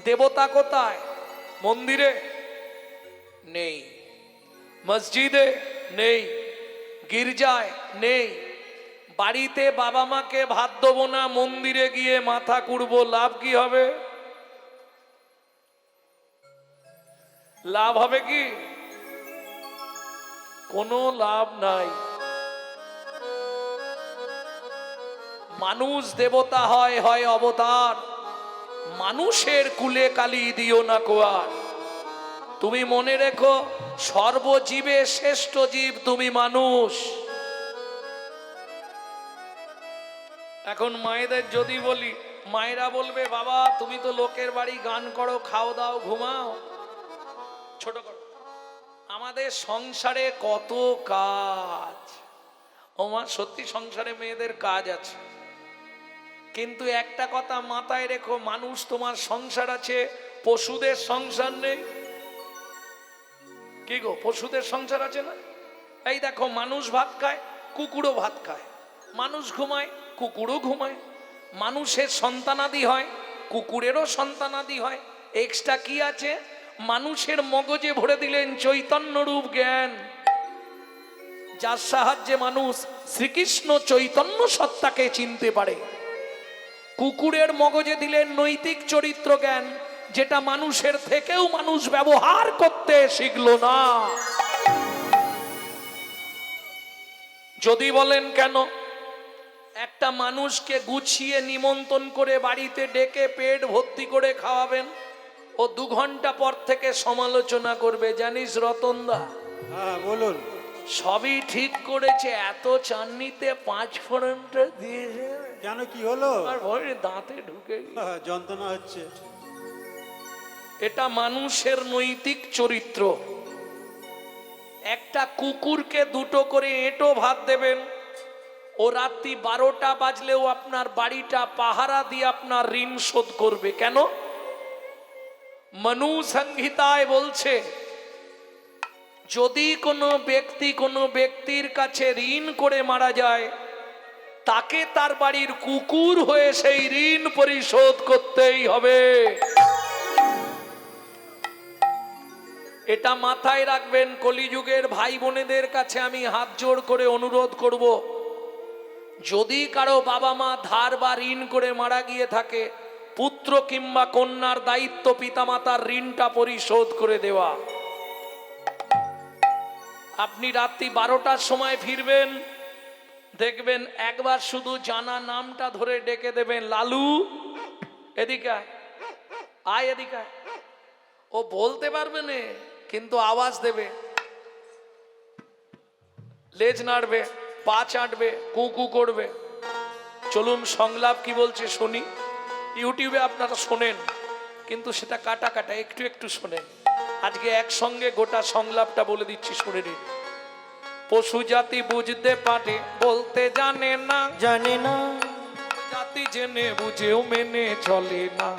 দেবতা কোথায়? মন্দিরে নেই, মসজিদে নেই, গির্জায় নেই। বাড়িতে বাবা মাকে ভাত দেবো না, মন্দিরে গিয়ে মাথা কুড়বো, লাভ কি হবে? লাভ হবে কি? কোনো লাভ নাই। মানুষ দেবতা হয়, হয় অবতার। মানুষের কুলে কালি দিও না কোয়ার। তুমি মনে রেখো, সর্বজীবে শ্রেষ্ঠ জীব তুমি মানুষ। এখন মায়েদের যদি বলি, মায়েরা বলবে বাবা তুমি তো লোকের বাড়ি গান করো, খাও দাও ঘুমাও, ছোট করো। আমাদের সংসারে কত কাজ। ও মা, সত্যি সংসারে মেয়েদের কাজ আছে, কিন্তু একটা কথা মাথায় রেখো, মানুষ তোমার সংসার আছে, পশুদের সংসার নেই। কি গো, পশুদের সংসার আছে না? এই দেখো, মানুষ ভাত খায়, কুকুরও ভাত খায়। মানুষ ঘুমায়, কুকুরও ঘুমায়। মানুষের সন্তানাদি হয়, কুকুরেরও সন্তানাদি হয়। এক্সট্রা কি আছে? মানুষের মগজে ভরে দিলেন চৈতন্য রূপ জ্ঞান, যার সাহায্যে মানুষ শ্রীকৃষ্ণ চৈতন্য সত্তাকে চিনতে পারে। কুকুরের মগজে দিলেন নৈতিক চরিত্র জ্ঞান, যেটা মানুষের থেকেও মানুষ ব্যবহার করতে শিখলো না। যদি বলেন কেন, একটা মানুষকে গুছিয়ে নিমন্ত্রণ করে বাড়িতে ডেকে পেট ভর্তি করে খাওয়াবেন, ও 2 ঘন্টা পর থেকে সমালোচনা করবে, জানিস রতনদা? হ্যাঁ বলুন। সবই ঠিক করেছে, এত চাটনিতে 5 ফোড়নটা দিয়েছে, কেন, কি হলো? আর ভয়ে দাঁতে ঢুকে গেছে। যন্ত্রণা হচ্ছে। এটা মানুষের নৈতিক চরিত্র। একটা কুকুরকে 2টো করে এঁটো ভাত দেবেন, ও রাত্রি 12টা বাজলেও আপনার বাড়িটা পাহারা দিয়ে আপনার ঋণ শোধ করবে। কেন? মনু সংহিতায় বলছে, যদি কোনো ব্যক্তি কোনো ব্যক্তির কাছে ঋণ করে মারা যায়, তাকে তার বাড়ির কুকুর হয়ে সেই ঋণ পরিশোধ করতেই হবে। এটা মাথায় রাখবেন। কলিযুগের ভাই বোনেদের কাছে আমি হাত জোড় করে অনুরোধ করব, যদি কারো বাবা মা ধার বা ঋণ করে মারা গিয়ে থাকে, পুত্র কিংবা কন্যার দায়িত্ব পিতামাতার ঋণটা পরিশোধ করে দেওয়া। আপনি রাত্রি 12টার সময় ফিরবেন, দেখবেন একবার শুধু জানা নামটা ধরে ডেকে দেবেন, লালু এদিকে আয়, আয় এদিকে আয়। ও বলতে পারবে না, কিন্তু আওয়াজ দেবে, লেজ নাড়বে, পা চাটবে, কুকু করবে। চলুন সংলাপ কি বলছে শুনি। ইউটিউবে আপনারা শোনেন, কিন্তু সেটা কাটা কাটা, একটু একটু শোনেন। আজকে একসঙ্গে গোটা সংলাপটা বলে দিচ্ছি, শুনে নিন। পশু জাতি বুঝতে পারে, বলতে জানে না, জানে না। জাতি জেনে বুঝেও মেনে চলে না।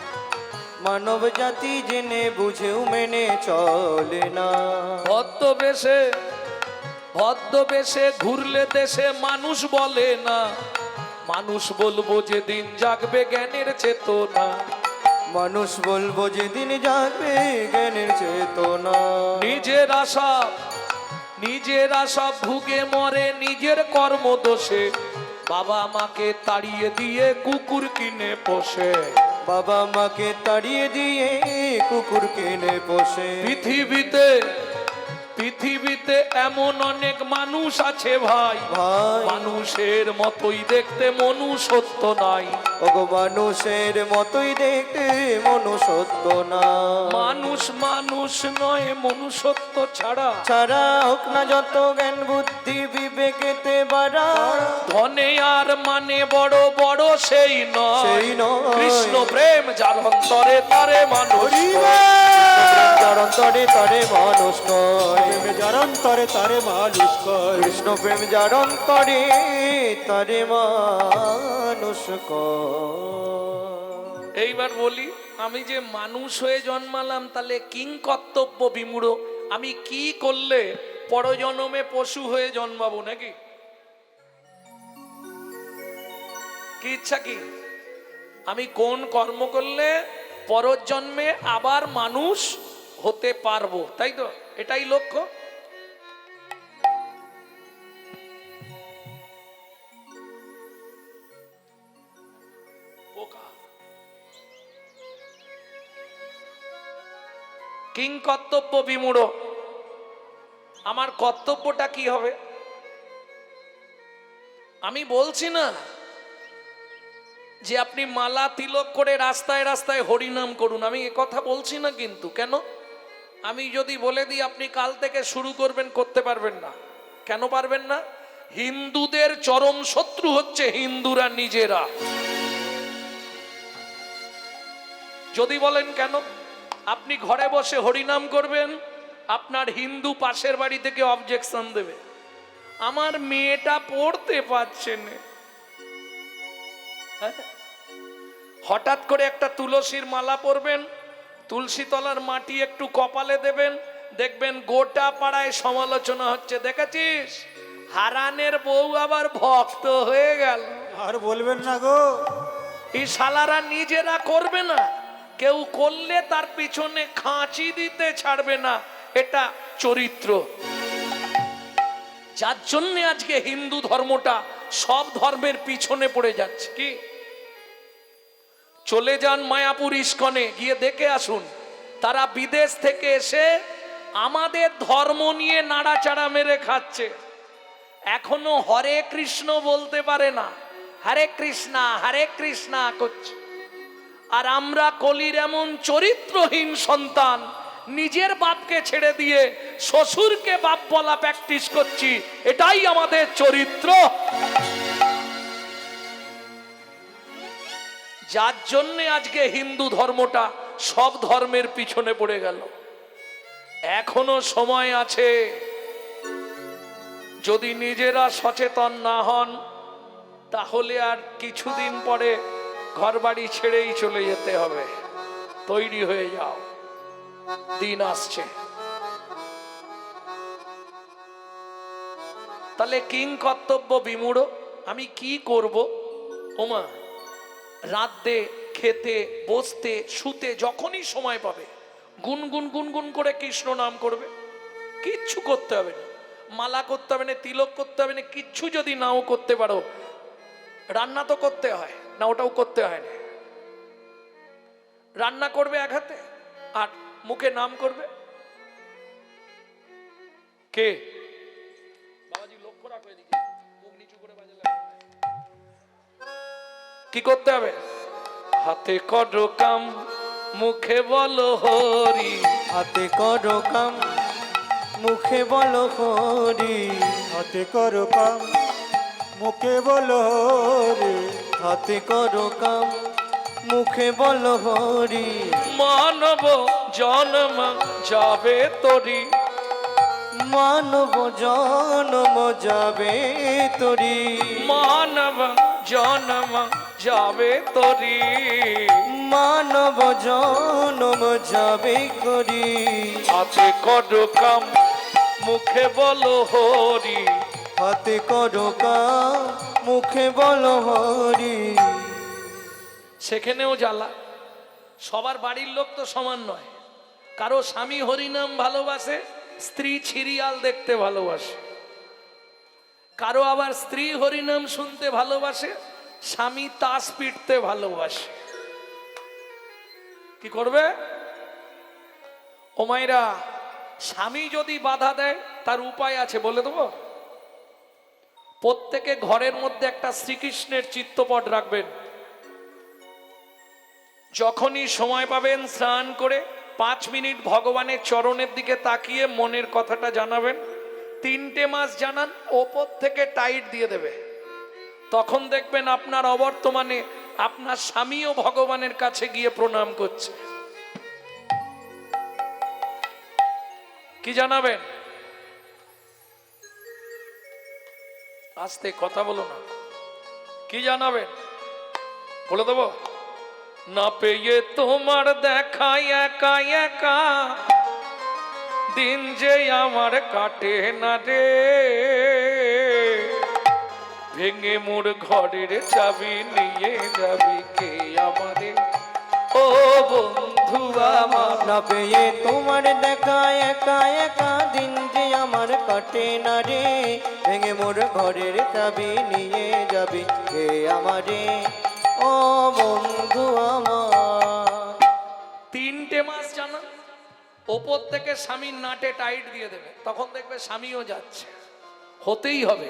মানব জাতি জেনে বুঝেও মেনে চলে না। ভদ্রবেশে ঘুরলে দেশে মানুষ বলে না। মানুষ বলবো যেদিন জাগবে জ্ঞানের চেতনা। মানুষ বলবো যেদিন জাগবে জ্ঞানের চেতনা। নিজের আশা ভুগে মরে নিজের কর্ম দোষে। বাবা মাকে তাড়িয়ে দিয়ে কুকুর কিনে পোষে। বাবা মাকে তাড়িয়ে দিয়ে কুকুর কিনে পোষে। পৃথিবীতে এমন অনেক মানুষ আছে ভাই, ভাই মানুষের মতোই দেখতে মনুষ্যত্ব নাই। ওগো মানুষের মতোই দেখতে মনুষ্যত্ব না। মানুষ নয়, মনুষ্যত্ব ছাড়া হোক না যত জ্ঞান বুদ্ধি বিবেকেতে বাড়া। ধনে আর মানে বড় বড় সেই নয়। কৃষ্ণ প্রেম যার অন্তরে তারে মানুষ। যার অন্তরে তারে মানুষ কয়। যার অন্তরে তারে মানুষ কয়। কৃষ্ণ প্রেম যার অন্তরে তারে মানুষ কয়। এইবার বলি, আমি যে মানুষ হয়ে জন্মালাম, তাহলে কিং কর্তব্য বিমূঢ়। আমি কি করলে পরজন্মে পশু হয়ে জন্মাবো নাকি? কি ইচ্ছা কি? আমি কোন কর্ম করলে পরের জন্মে আবার মানুষ হতে পারবো, তাই তো? এটাই লক্ষ্য। কিং কর্তব্য বিমূঢ়, আমার কর্তব্যটা কি হবে? আমি বলছি না যে আপনি মালা তিলক করে রাস্তায় রাস্তায় হরিনাম করুন, আমি এ কথা বলছি না। কিন্তু কেন? আমি যদি বলে দিই আপনি কাল থেকে শুরু করবেন, করতে পারবেন না। কেন পারবেন না? হিন্দুদের চরম শত্রু হচ্ছে হিন্দুরা নিজেরা। যদি বলেন কেন, আপনি ঘরে বসে হরিনাম করবেন, আপনার হিন্দু পাশের বাড়ি থেকে অবজেকশন দেবে, আমার মেয়েটা পড়তে পারছে না। হঠাৎ করে একটা তুলসীর মালা পরবেন, তুলসী তলার মাটি একটু কপালে দেবেন, দেখবেন গোটা পাড়ায় সমালোচনা হচ্ছে, দেখেছিস হারানের বউ আবার ভক্ত হয়ে গেল। আর বলবেন না গো। এই শালারা নিজেরা করবে না, কেউ করলে তার পিছনে খাঁচি দিতে ছাড়বে না। এটা চরিত্র। যার জন্য আজকে হিন্দু ধর্মটা সব ধর্মের পিছনে পড়ে যাচ্ছে। কি চলে যান মায়াপুর ইস্কনে, গিয়ে দেখে আসুন, তারা বিদেশ থেকে এসে আমাদের ধর্ম নিয়ে নাড়াচাড়া মেরে খাচ্ছে। এখনো হরে কৃষ্ণ বলতে পারে না, হরে কৃষ্ণা করছে। আর আমরা কলির এমন চরিত্রহীন সন্তান, নিজের বাপকে ছেড়ে দিয়ে শ্বশুরকে বাপ বলা প্র্যাকটিস করছি। এটাই আমাদের চরিত্র। যার জন্যে আজকে হিন্দু ধর্মটা সব ধর্মের পিছনে পড়ে গেল। এখনো সময় আছে, যদি নিজেরা সচেতন না হন তাহলে আর কিছুদিন পরে ঘরবাড়ি ছেড়েই চলে যেতে হবে। তৈরি হয়ে যাও, দিন আসছে। তাহলে কিং কর্তব্য বিমূঢ়, আমি কি করব? ওমা, রাতে খেতে বসতে শুতে যখনই সময় পাবে গুনগুন গুনগুন করে কৃষ্ণ নাম করবে। কিচ্ছু করতে হবে না, মালা করতে হবে না, তিলক করতে হবে না, কিচ্ছু যদি নাও করতে পারো, রান্না তো করতে হয় না, ওটাও করতে হয় না। রান্না করবে এক হাতে আর মুখে নাম করবে। কে বাবাজি লক্ষ্য রাখো এদিকে, মুখ নিচু করে বাজালে কি করতে হবে? হাতে করো কাম, মুখে বলো হরি। হাতে করো কাম, মুখে বলো হরি। হাতে করো কাম, মুখে বলো হরি। হাতে করো কাম, মুখে বলো হরি। মানব জন্ম যাবে তোরি। মানব জন্ম যাবে তোরি। মানব জন্ম যাবে তোরি। মানব জন্ম যাবে করি। হাতে করো কাম, মুখে বলো হরি। হাতে করো কাম, মুখে বলো হরি। সেখানেও জ্বালা। সবার বাড়ির লোক তো সমান নয়। কারো স্বামী হরিনাম ভালোবাসে, স্ত্রী সিরিয়াল দেখতে ভালোবাসে। কারো আবার স্ত্রী হরিনাম শুনতে ভালোবাসে, স্বামী তাস পিটতে ভালোবাসে। কি করবে? ও মায়েরা, স্বামী যদি বাধা দেয় তার উপায় আছে, বলে দেবো। প্রত্যেকে ঘরের মধ্যে একটা শ্রীকৃষ্ণের চিত্রপট রাখবেন। যখনই সময় পাবেন স্নান করে 5 মিনিট ভগবানের চরণের দিকে তাকিয়ে মনের কথাটা জানাবেন। 3টে মাস জানান, ওপর থেকে টাইট দিয়ে দেবে। তখন দেখবেন আপনার অবর্তমানে আপনার স্বামীও ভগবানের কাছে গিয়ে প্রণাম করছে। কি জানাবেন? আস্তে কথা বলো না। কি জানাবেন? বলে দেবো। না পেয়ে তোমার দেখা একা একা দিন যে আমার কাটে না রে। ভেঙে মোর ঘরের চাবি নিয়ে যাবি কে আমারে। ও ও বন্ধু আমার। না পেয়ে তোমার দেখা একা একা দিন যে আমার কাটে না রে, ভেঙে মোর ঘরের চাবি নিয়ে যাবি হে আমারে ও বন্ধু আমার। 3টে মাস জানা, ওপর থেকে স্বামীর নাটে টাইট দিয়ে দেবে, তখন দেখবে স্বামীও যাচ্ছে। হতেই হবে,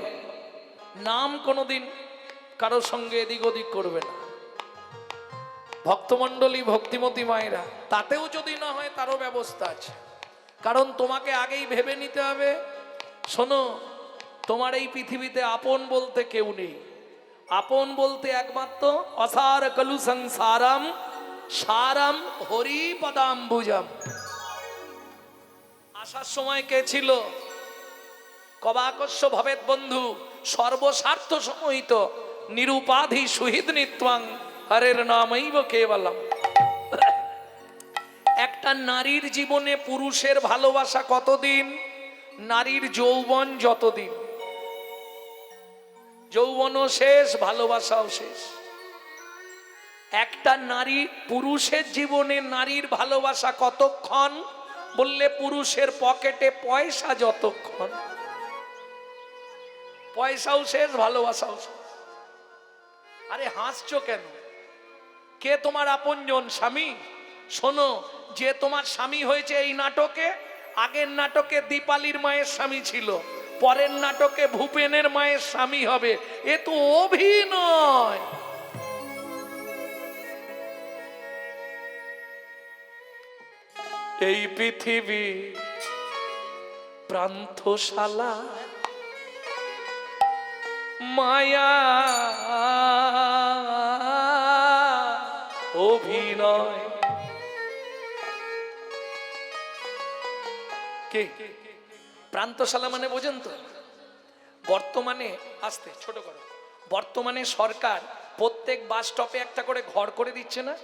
নাম কোনোদিন কারোর সঙ্গে এদিক ওদিক করবে না। ভক্তমণ্ডলী, ভক্তিমতী মায়েরা, তাতেও যদি না হয় তারও ব্যবস্থা আছে। কারণ তোমাকে আগেই ভেবে নিতে হবে, শোনো, তোমার এই পৃথিবীতে আপন বলতে কেউ নেই। আপন বলতে একমাত্র অসার কলু সংসারাম সারাম হরি পদাম্বুজম। আসার সময় কে ছিল? কবাকস্য ভবেত বন্ধু সর্বস্বার্থ সমহিত নিরুপাধি সুহৃদ নিত্বাং হরের নামৈব কেবলম। একটা নারীর জীবনে পুরুষের ভালোবাসা কতদিন? নারীর যৌবন যতদিন। যৌবনও শেষ, ভালোবাসাও শেষ। একটা নারী, পুরুষের জীবনে নারীর ভালোবাসা কতক্ষণ বললে, পুরুষের পকেটে পয়সা যতক্ষণ। পয়সাও শেষ, ভালোবাসাও শেষ। আরে হাসছো কেন? কে তোমার আপনজন? স্বামী। শোনো, যে তোমার স্বামী হয়েছে এই নাটকে, আগের নাটকে দীপালির মায়ের স্বামী ছিল, পরের নাটকে ভূপেনের মায়ের স্বামী হবে। এ তো অভিনয়। এই পৃথিবী প্রান্তশালা, মায়া অভিনয়। কে প্রান্তশালা মানে বোঝেন তো? বর্তমানে, আস্তে ছোট করো, বর্তমানে সরকার প্রত্যেক বাস স্টপে একটা করে ঘর করে দিচ্ছে না?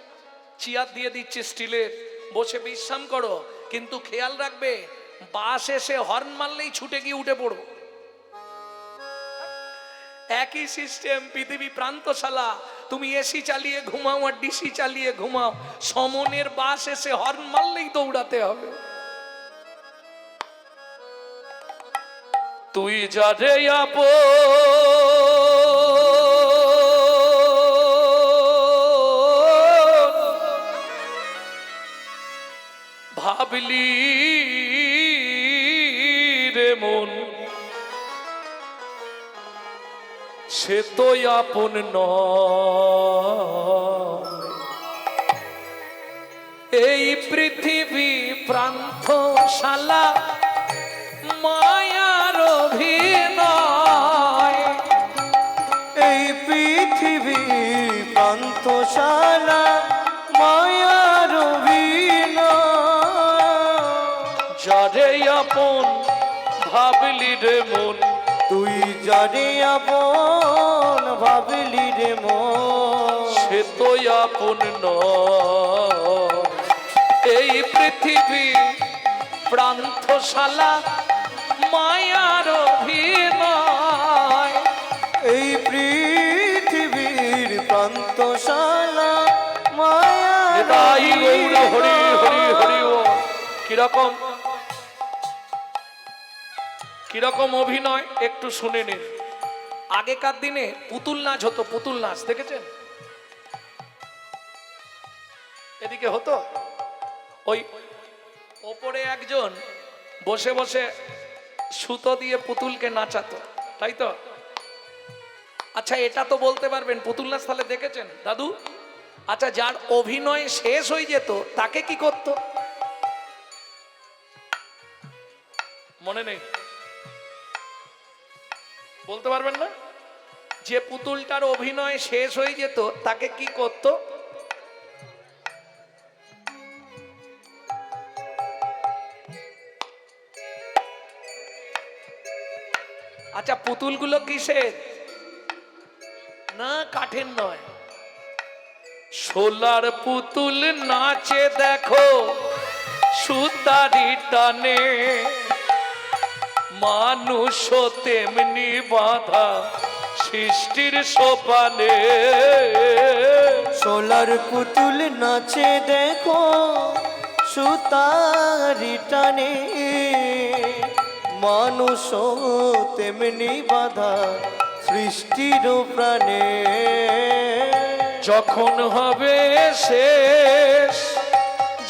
চেয়ার দিয়ে দিচ্ছে স্টিলের, বসে বিশ্রাম করো। কিন্তু খেয়াল রাখবে, বাস এসে হর্ন মারলেই ছুটে গিয়ে উঠে পড়ো। একই সিস্টেম পৃথিবী প্রান্তশালা। তুমি এসি চালিয়ে ঘুমাও আর ডিসি চালিয়ে ঘুমাও, সমনের বাস এসে হর্ন মারলেই দৌড়াতে হবে। তুই যারে ভাবলি রে মন, সে তো আপন নয়। এই পৃথিবী প্রান্তশালা, মায়ার অভিনয়। এই পৃথিবী প্রান্তশালা, মায়ার অভিনয়। যারে আপন ভাবলি রে মন, তুই যারে আপন ভাবলি রে মন, সে তো আপন নয়। এই পৃথিবী প্রান্তশালা, মায়ার অভিনয়। এই পৃথিবীর প্রান্তশালা, মায়ার তাই গৌর হরি হরি হরি ও। কিরকম কিরকম অভিনয় একটু শুনে নিন। আগেকার দিনে পুতুল নাচ হতো, পুতুল নাচ দেখেছেন? এদিকে হতো, ওই ওপরে একজন বসে বসে সুতো দিয়ে পুতুলকে নাচাতো, তাই তো? আচ্ছা, এটা তো বলতে পারবেন পুতুল নাচ তাহলে দেখেছেন দাদু? আচ্ছা, যার অভিনয় শেষ হয়ে যেত তাকে কি করতো মনে নেই? বলতে পারবেন না? যে পুতুলটার অভিনয় শেষ হয়ে যেত তাকে কি করতো? আচ্ছা, পুতুলগুলো কিসের? না, কাঠের নয়, সোলার পুতুল নাচে দেখো সুতারি টানে, মানুষ তেমনি বাধা সৃষ্টির সোপানে। সোলার পুতুল নাচে দেখো সুতারি টানে, মানুষ তেমনি বাধা সৃষ্টির প্রাণে। যখন হবে শেষ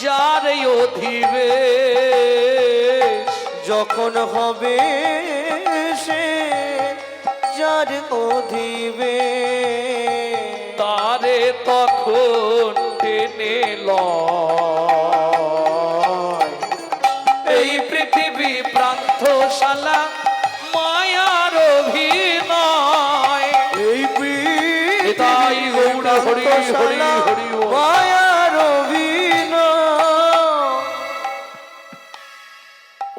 যার এই অধিবেশ, যখন হবে সে যার অধিবে, তারে তখন টেনে লয় এই পৃথিবী প্রান্তশালা মায়ার অভিনয়। এই তাই গৌড় হরি হরি হরি ও। মায়ার অভিনয়।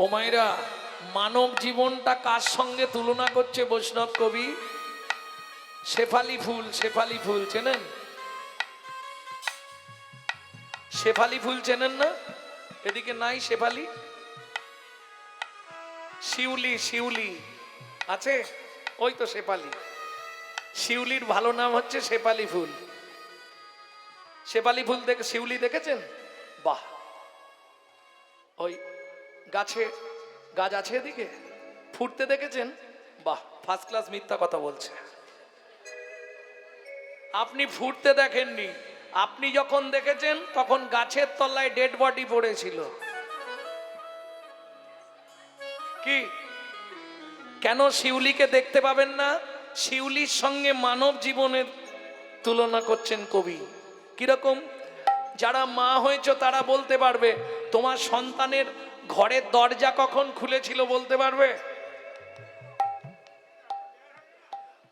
ও মায়েরা, মানব জীবনটা কার সঙ্গে তুলনা করছে বৈষ্ণব কবি? শেফালি ফুল। শেফালি ফুল চেনেন? শেফালি ফুল চেনেন না? এদিকে নাই শেফালি? শিউলি, শিউলি আছে, ওই তো শেফালি। শিউলির ভালো নাম হচ্ছে শেফালি ফুল। শেফালি ফুল দেখে, শিউলি দেখেছেন? বাহ, ওই গাছে গাছ আছে এদিকে, ফুটতে দেখেছেন? বাহ, ফার্স্ট ক্লাস মিথ্যা কথা বলছে। আপনি ফুটতে দেখেননি, আপনি যখন দেখেছেন তখন গাছের তলায় ডেড বডি পড়েছিল। কি কেন শিউলিকে দেখতে পাবেন না? শিউলির সঙ্গে মানব জীবনের তুলনা করছেন কবি। কিরকম? যারা মা হয়েছে তারা বলতে পারবে, তোমার সন্তানের ঘরের দরজা কখন খুলেছিল বলতে পারবে?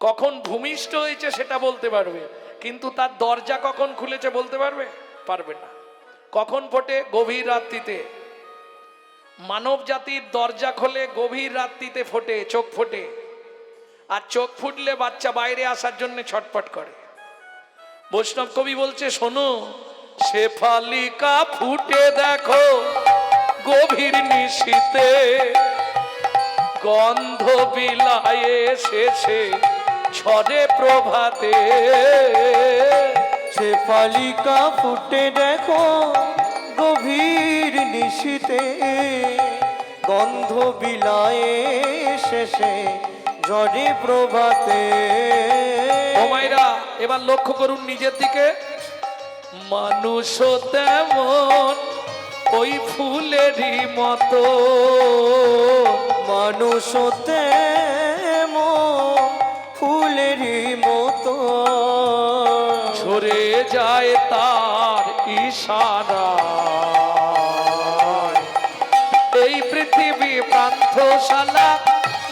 কখন ভূমিষ্ঠ হয়েছে সেটা বলতে পারবে, কিন্তু তার দরজা কখন খুলেছে বলতে পারবে? পারবে না। কখন ফোটে? গভীর রাত্রিতে। মানব জাতির দরজা খোলে গভীর রাত্রিতে ফোটে, চোখ ফোটে। আর চোখ ফুটলে বাচ্চা বাইরে আসার জন্য ছটফট করে। বৈষ্ণব কবি বলছে, শোনো, শেফালিকা ফুটে দেখো গভীর নিশীতে, গন্ধ বিলায়ে শেষে ঝরে প্রভাতে। শেফালিকা ফুটে দেখো গভীর নিশীতে, গন্ধ বিলায়ে শেষে ঝরে প্রভাতে। ও মায়েরা, এবার লক্ষ্য করুন নিজের দিকে। মানুষও তেমন ওই ফুলেরই মতো, মানুষ তেমন ফুলেরই মতো, ঝরে যায় তার ইশারা। এই পৃথিবী প্রান্তশালা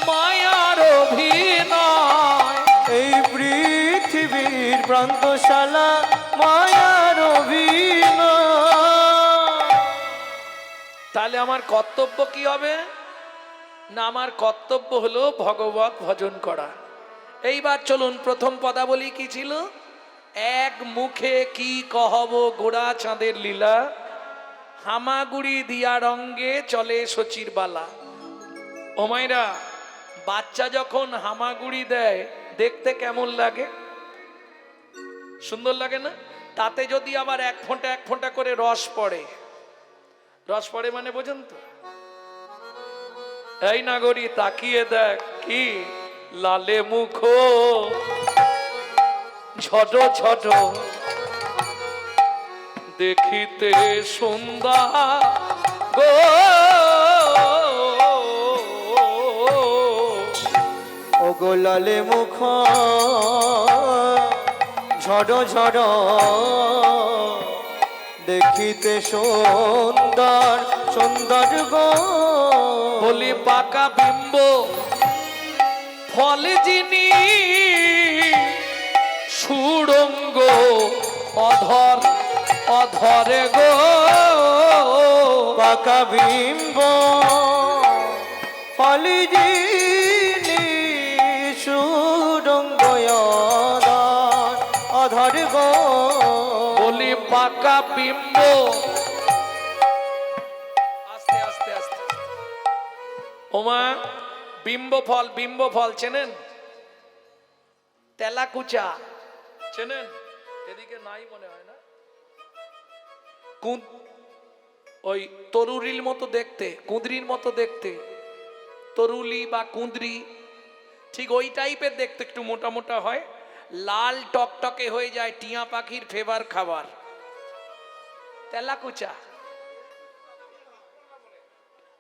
মায়ার অভিনয়। এই পৃথিবীর প্রান্তশালা মায়ার অভিনয়। তাহলে আমার কর্তব্য কি হবে? না, আমার কর্তব্য হলো ভগবত ভজন করা। এইবার চলুন, প্রথম পদাবলী কি ছিল? এক মুখে কি কহব গোড়া চাঁদের লীলা, হামাগুড়ি দিয়া রঙ্গে চলে শচীর বালা। ও মায়েরা, বাচ্চা যখন হামাগুড়ি দেয় দেখতে কেমন লাগে? সুন্দর লাগে না? তাতে যদি আবার এক ফোঁটা এক ফোঁটা করে রস পড়ে, রস পড়ে মানে বোঝেন তো? এই নাগরী তাকিয়ে দেখ, কি লালে মুখ ঝট ঝট দেখিতে সুন্দর গো। ও গোলালে মুখ ঝড় ঝড় দেখিতে সুন্দর সুন্দর গো। বলি পাকা বিম্ব ফলে যিনি সুড়ঙ্গ অধর অধরে গো। পাকা বিম্ব ফলে যিনি সুরঙ্গ অধর গো। বলি পাকা বিম্ব, আস্তে আস্তে আস্তে। ওমা, বিম্ব ফল চেনেন? তেলাকুচা চেনেন? এদিকে নাই মনে হয় না। ওই তরুরির মতো দেখতে, কুঁদরির মতো দেখতে, তরুলি বা কুঁদরি ঠিক ওই টাইপের দেখতে, একটু মোটা মোটা হয়, লাল টকটকে হয়ে যায়, টিয়া পাখির ফেভার খাবার তেলাকুচা।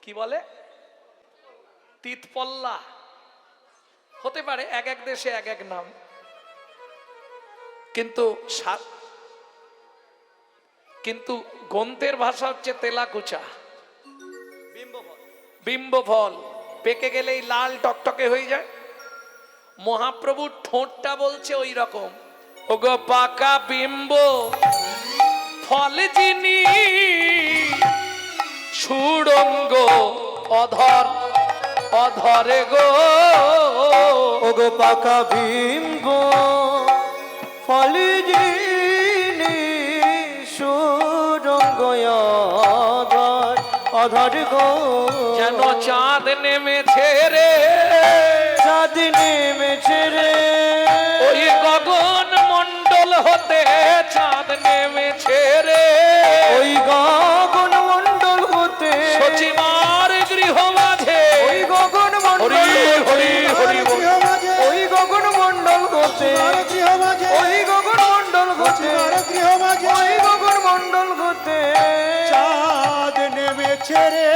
কি বলে? তিতপল্লা হতে পারে, এক এক দেশে এক এক নাম, কিন্তু গ্রন্থের ভাষা হচ্ছে তেলাকুচা। বিম্ব ফল পেকে গেলেই লাল টকটকে হয়ে যায়। মহাপ্রভুর ঠোঁটটা বলছে ওই রকম, ওগো পাকা বিম্ব ফল যিনি সুড়ঙ্গ অধর অধরে গো, ওগো পাকা বিম্ব ফল যিনি সুরঙ্গ অধর অধর গো, যেন চাঁদ নেমেছে রে, চাঁদ নেমেছে রে, ওই গগন মণ্ডল হতে চাঁদ নেমেছে রে, ওই গগন মণ্ডল হতে সচিমার গৃহ মাঝে, ওই গগন মণ্ডল হরি হরি হরি ওই গগন মণ্ডল হতে, ওই গগন মণ্ডল হতে, ওই গগন মণ্ডল হতে চাঁদ নেমেছে রে।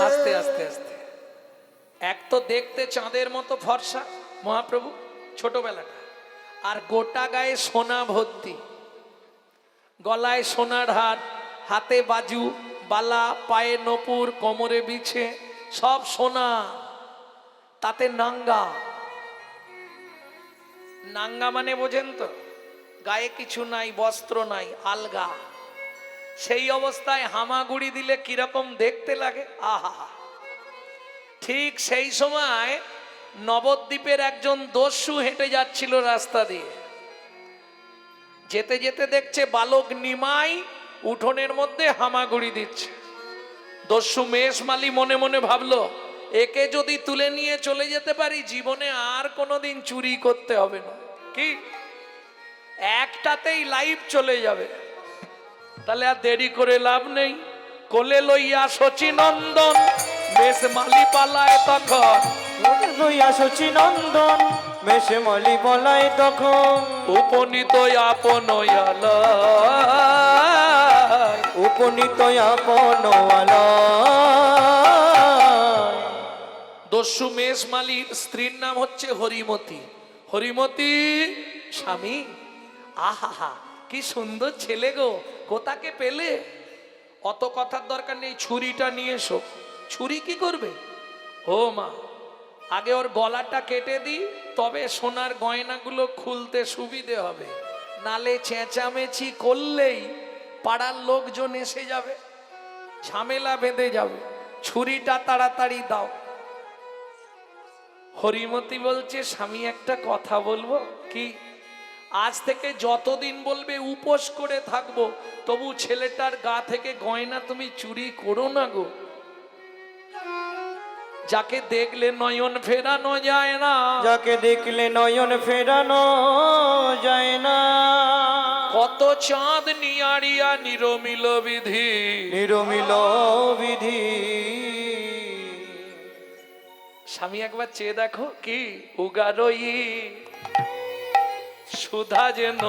আস্তে আস্তে আস্তে, এক তো দেখতে চাঁদের মতো ফর্সা মহাপ্রভু ছোটবেলাটা, আর গোটা গায়ে সোনা ভর্তি, গলায় সোনার হার, হাতে বাজু বালা, পায়ে নপুর, কোমরে বিছে সব সোনা, তাতে নাঙ্গা। নাঙ্গা মানে বোঝেন তো, গায়ে কিছু নাই, বস্ত্র নাই, আলগা। সেই অবস্থায় হামাগুড়ি দিলে কিরকম দেখতে লাগে, আহা। ঠিক সেই সময় নবদ্বীপের একজন দস্যু হেঁটে যাচ্ছিল রাস্তা দিয়ে, যেতে যেতে দেখছে বালক নিমাই উঠোনের মধ্যে হামাগুড়ি দিচ্ছে। দস্যু মেষমালি মনে মনে ভাবলো, একে যদি তুলে নিয়ে চলে যেতে পারি, জীবনে আর কোনোদিন চুরি করতে হবে না, কি একটাতেই লাইফ চলে যাবে, তাহলে আর দেরি করে লাভ নেই। কোলে লইয়া শচীনন্দন মেষমালি পালায় তখন, লইয়া শচীনন্দন মেষমালি বলায় তখন, উপনীত আপন উপনীত আপন দস্যু মেষমালির স্ত্রীর নাম হচ্ছে হরিমতি। হরিমতি স্বামী, আহা কি সুন্দর ছেলে গো, কোথাকে পেলে? অত কথার দরকার নেই, ছুরিটা নিয়ে এসো। ছুরি কি করবে? ও মা, আগে ওর গলাটা কেটে দিই, তবে সোনার গয়নাগুলো খুলতে সুবিধে হবে, নালে চেঁচামেচি করলেই পাড়ার লোকজন এসে যাবে, ঝামেলা বেঁধে যাবে, ছুরিটা তাড়াতাড়ি দাও। হরিমতি বলছে, স্বামী একটা কথা বলবো? কি? আজ থেকে যতদিন বলবে উপোস করে থাকবো, তবু ছেলেটার গা থেকে গয়না তুমি চুরি করো না গো। যাকে দেখলে নয়ন ফেরানো যায় না, যাকে দেখলে নয়ন ফেরানো যায় না, কত চাঁদ নিয়ারিয়া নিরমিল বিধি, নিরমিল বিধি। স্বামী একবার চেয়ে দেখো, কি উগারই সুধা যেন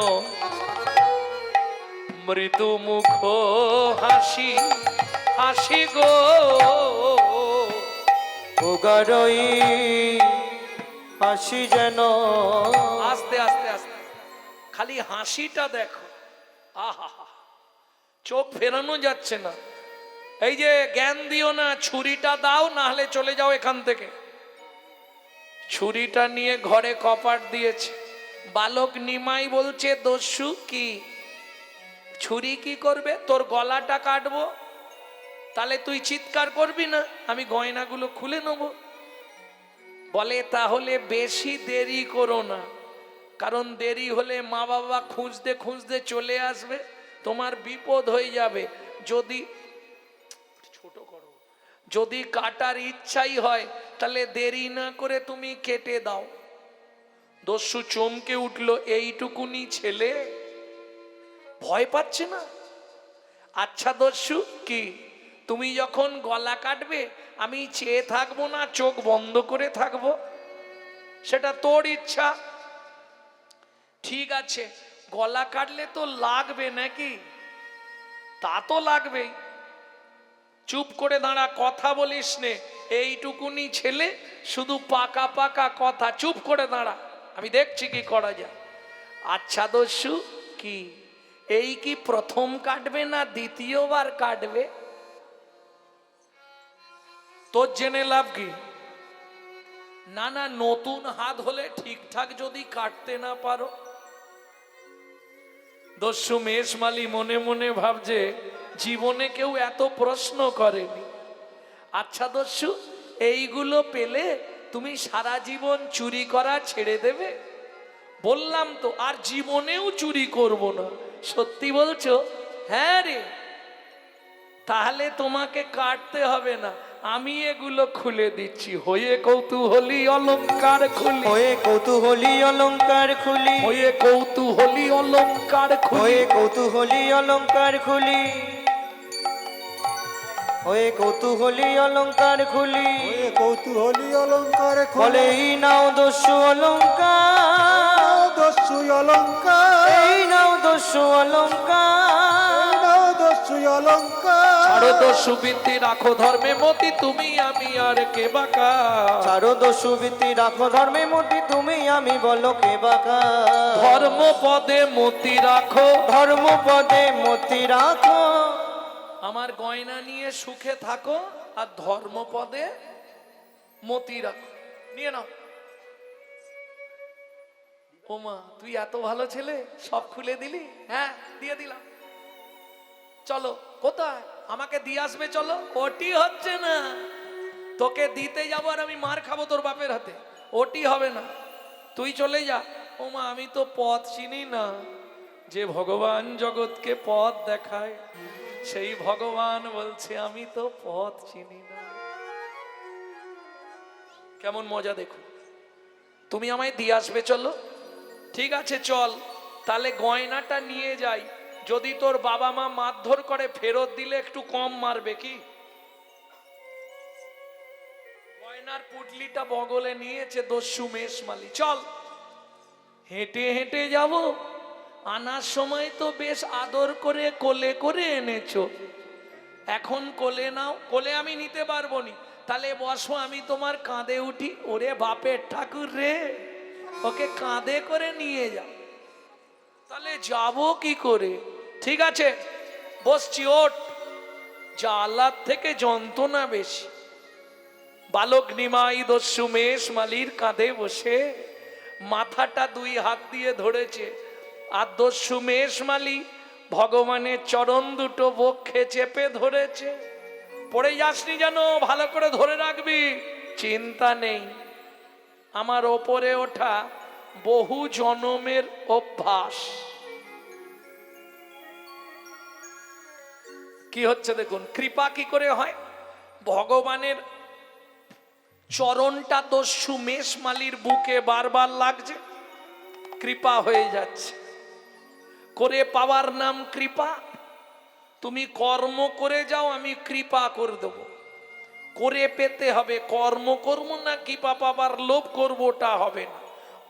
মৃদু মুখ হাসি হাসি গো, উগারই হাসি যেন। আস্তে আস্তে আস্তে, খালি হাসিটা দেখো, আহা, চোখ ফেরানো যাচ্ছে না। এই যে জ্ঞান দিও না, ছুরিটা দাও, না হলে চলে যাও এখান থেকে। ছুরিটা নিয়ে ঘরে কপাট দিয়েছে। বালক নিমাই বলছে, দস্যু কি ছুরি কি করবে? তোর গলাটা কাটবো, তাহলে তুই চিৎকার করবি না, আমি গয়নাগুলো খুলে নেব। বলে, তাহলে বেশি দেরি করো না, কারণ দেরি হলে মা বাবা খুঁজতে খুঁজতে চলে আসবে, তোমার বিপদ হয়ে যাবে। যদি ছোট করো, যদি কাটার ইচ্ছাই হয়, তাহলে দেরি না করে তুমি কেটে দাও, দস্যু চমকে উঠলো, এইটুকুনি ছেলে ভয় পাচ্ছে না? আচ্ছা দস্যু, কি তুমি যখন গলা কাটবে আমি চেয়ে থাকবো না চোখ বন্ধ করে থাকবো? সেটা তোর ইচ্ছা। ঠিক আছে, গলা কাটলে তো লাগবে নাকি? তা তো লাগবেই। চুপ করে দাঁড়া, কথা বলিস নে। এইটুকুনি ছেলে, শুধু পাকা পাকা কথা। চুপ করে দাঁড়া, আমি দেখছি কি করা যায়। আচ্ছা দস্যু, কি এই কি প্রথম কাটবে না দ্বিতীয়বার কাটবে? তোর জেনে লাভ কি? না না, নতুন হাত হলে ঠিকঠাক যদি কাটতে না পারো। দস্যু মেষমালি মনে মনে ভাবছে, জীবনে কেউ এত প্রশ্ন করেনি। আচ্ছা দস্যু, এইগুলো পেলে তুমি সারা জীবন চুরি করা ছেড়ে দেবে? বললাম তো, আর জীবনেও চুরি করব না। সত্যি বলছো? হ্যাঁ রে। তাহলে তোমাকে কাটতে হবে না, আমি এগুলো খুলে দিচ্ছি। হয়ে কৌতূহলী অলংকার খুলি, হয়ে কৌতূহলী অলংকার খুলি, হয়ে কৌতূহলী অলংকার খুলি, হয়ে কৌতূহলী অলংকার খুলি, হয়ে কৌতূহলী অলংকার খুলি। ওই কৌতূহলী অলঙ্কার বলে এই নাও দস্যু অলংকার, দস্যু অলঙ্কার, এই নাও দস্যু অলংকার। দস্যু অলঙ্কার। ছাড়ো দস্যু বৃত্তি, রাখো ধর্মে মতি, তুমি আমি আর কে বাকা। ছাড়ো দস্যু বৃত্তি, রাখো ধর্মে মতি, তুমি আমি বলো কে বাকা। ধর্ম পদে মতি রাখো, ধর্ম পদে মতি রাখো। আমার গয়না নিয়ে সুখে থাকো, আর ধর্ম পদে মতি রাখো। নিয়ে নাও। ওমা, তুই এত ভালো ছেলে, সব খুলে দিলি? হ্যাঁ, দিয়ে দিলাম। চলো। কোথায়? আমাকে দিয়ে আসবে, চলো। ওটি হচ্ছে না, তোকে দিতে যাবো আর আমি মার খাবো তোর বাপের হাতে। ওটি হবে না, তুই চলে যা। ওমা, আমি তো পথ চিনি না। যে ভগবান জগৎকে পথ দেখায়, সেই ভগবান বলছে আমি তো পথ চিনি না। কেমন মজা দেখো। তুমি আমায় দিয়ে আসবে, চলো। ঠিক আছে চল, তাহলে গয়নাটা নিয়ে যাই। যদি তোর বাবা মা মারধর করে, ফেরত দিলে একটু কম মারবে কি? গয়নার পুটলিটা বগলে নিয়েছে দস্যু মেষমালি। চল, হেঁটে হেঁটে যাব। আনার সময় তো বেশ আদর করে কোলে করে এনেছো, এখন কোলে নাও। কোলে আমি নিতে পারবো নি, তাহলে বসো, আমি তোমার কাঁধে উঠি। ওরে বাপের ঠাকুর রে, ওকে কাঁধে করে নিয়ে যাও। তাহলে যাবো কি করে? ঠিক আছে, বসছি, ওঠ। জ্বালার থেকে যন্ত্রণা বেশি। বালক নিমাই দস্যু মেষমালির কাঁধে বসে মাথাটা দুই হাত দিয়ে ধরেছে, আর দস্যু মেষমালি ভগবানের চরণ দুটো বক্ষে চেপে ধরেছে। পড়ে যাসনি যেন, ভালো করে ধরে রাখবি। চিন্তা নেই, আমার ওপরে ওঠা বহু জনমের অভ্যাস। কি হচ্ছে দেখুন, কৃপা কি করে হয়? ভগবানের চরণটা দস্যু মেষমালির বুকে বারবার লাগছে, কৃপা হয়ে যাচ্ছে। করে পাওয়ার নাম কৃপা। তুমি কর্ম করে যাও, আমি কৃপা করে দেব। করে পেতে হবে, কর্ম করব না কৃপা পাবার লোভ করবো, ওটা হবে না।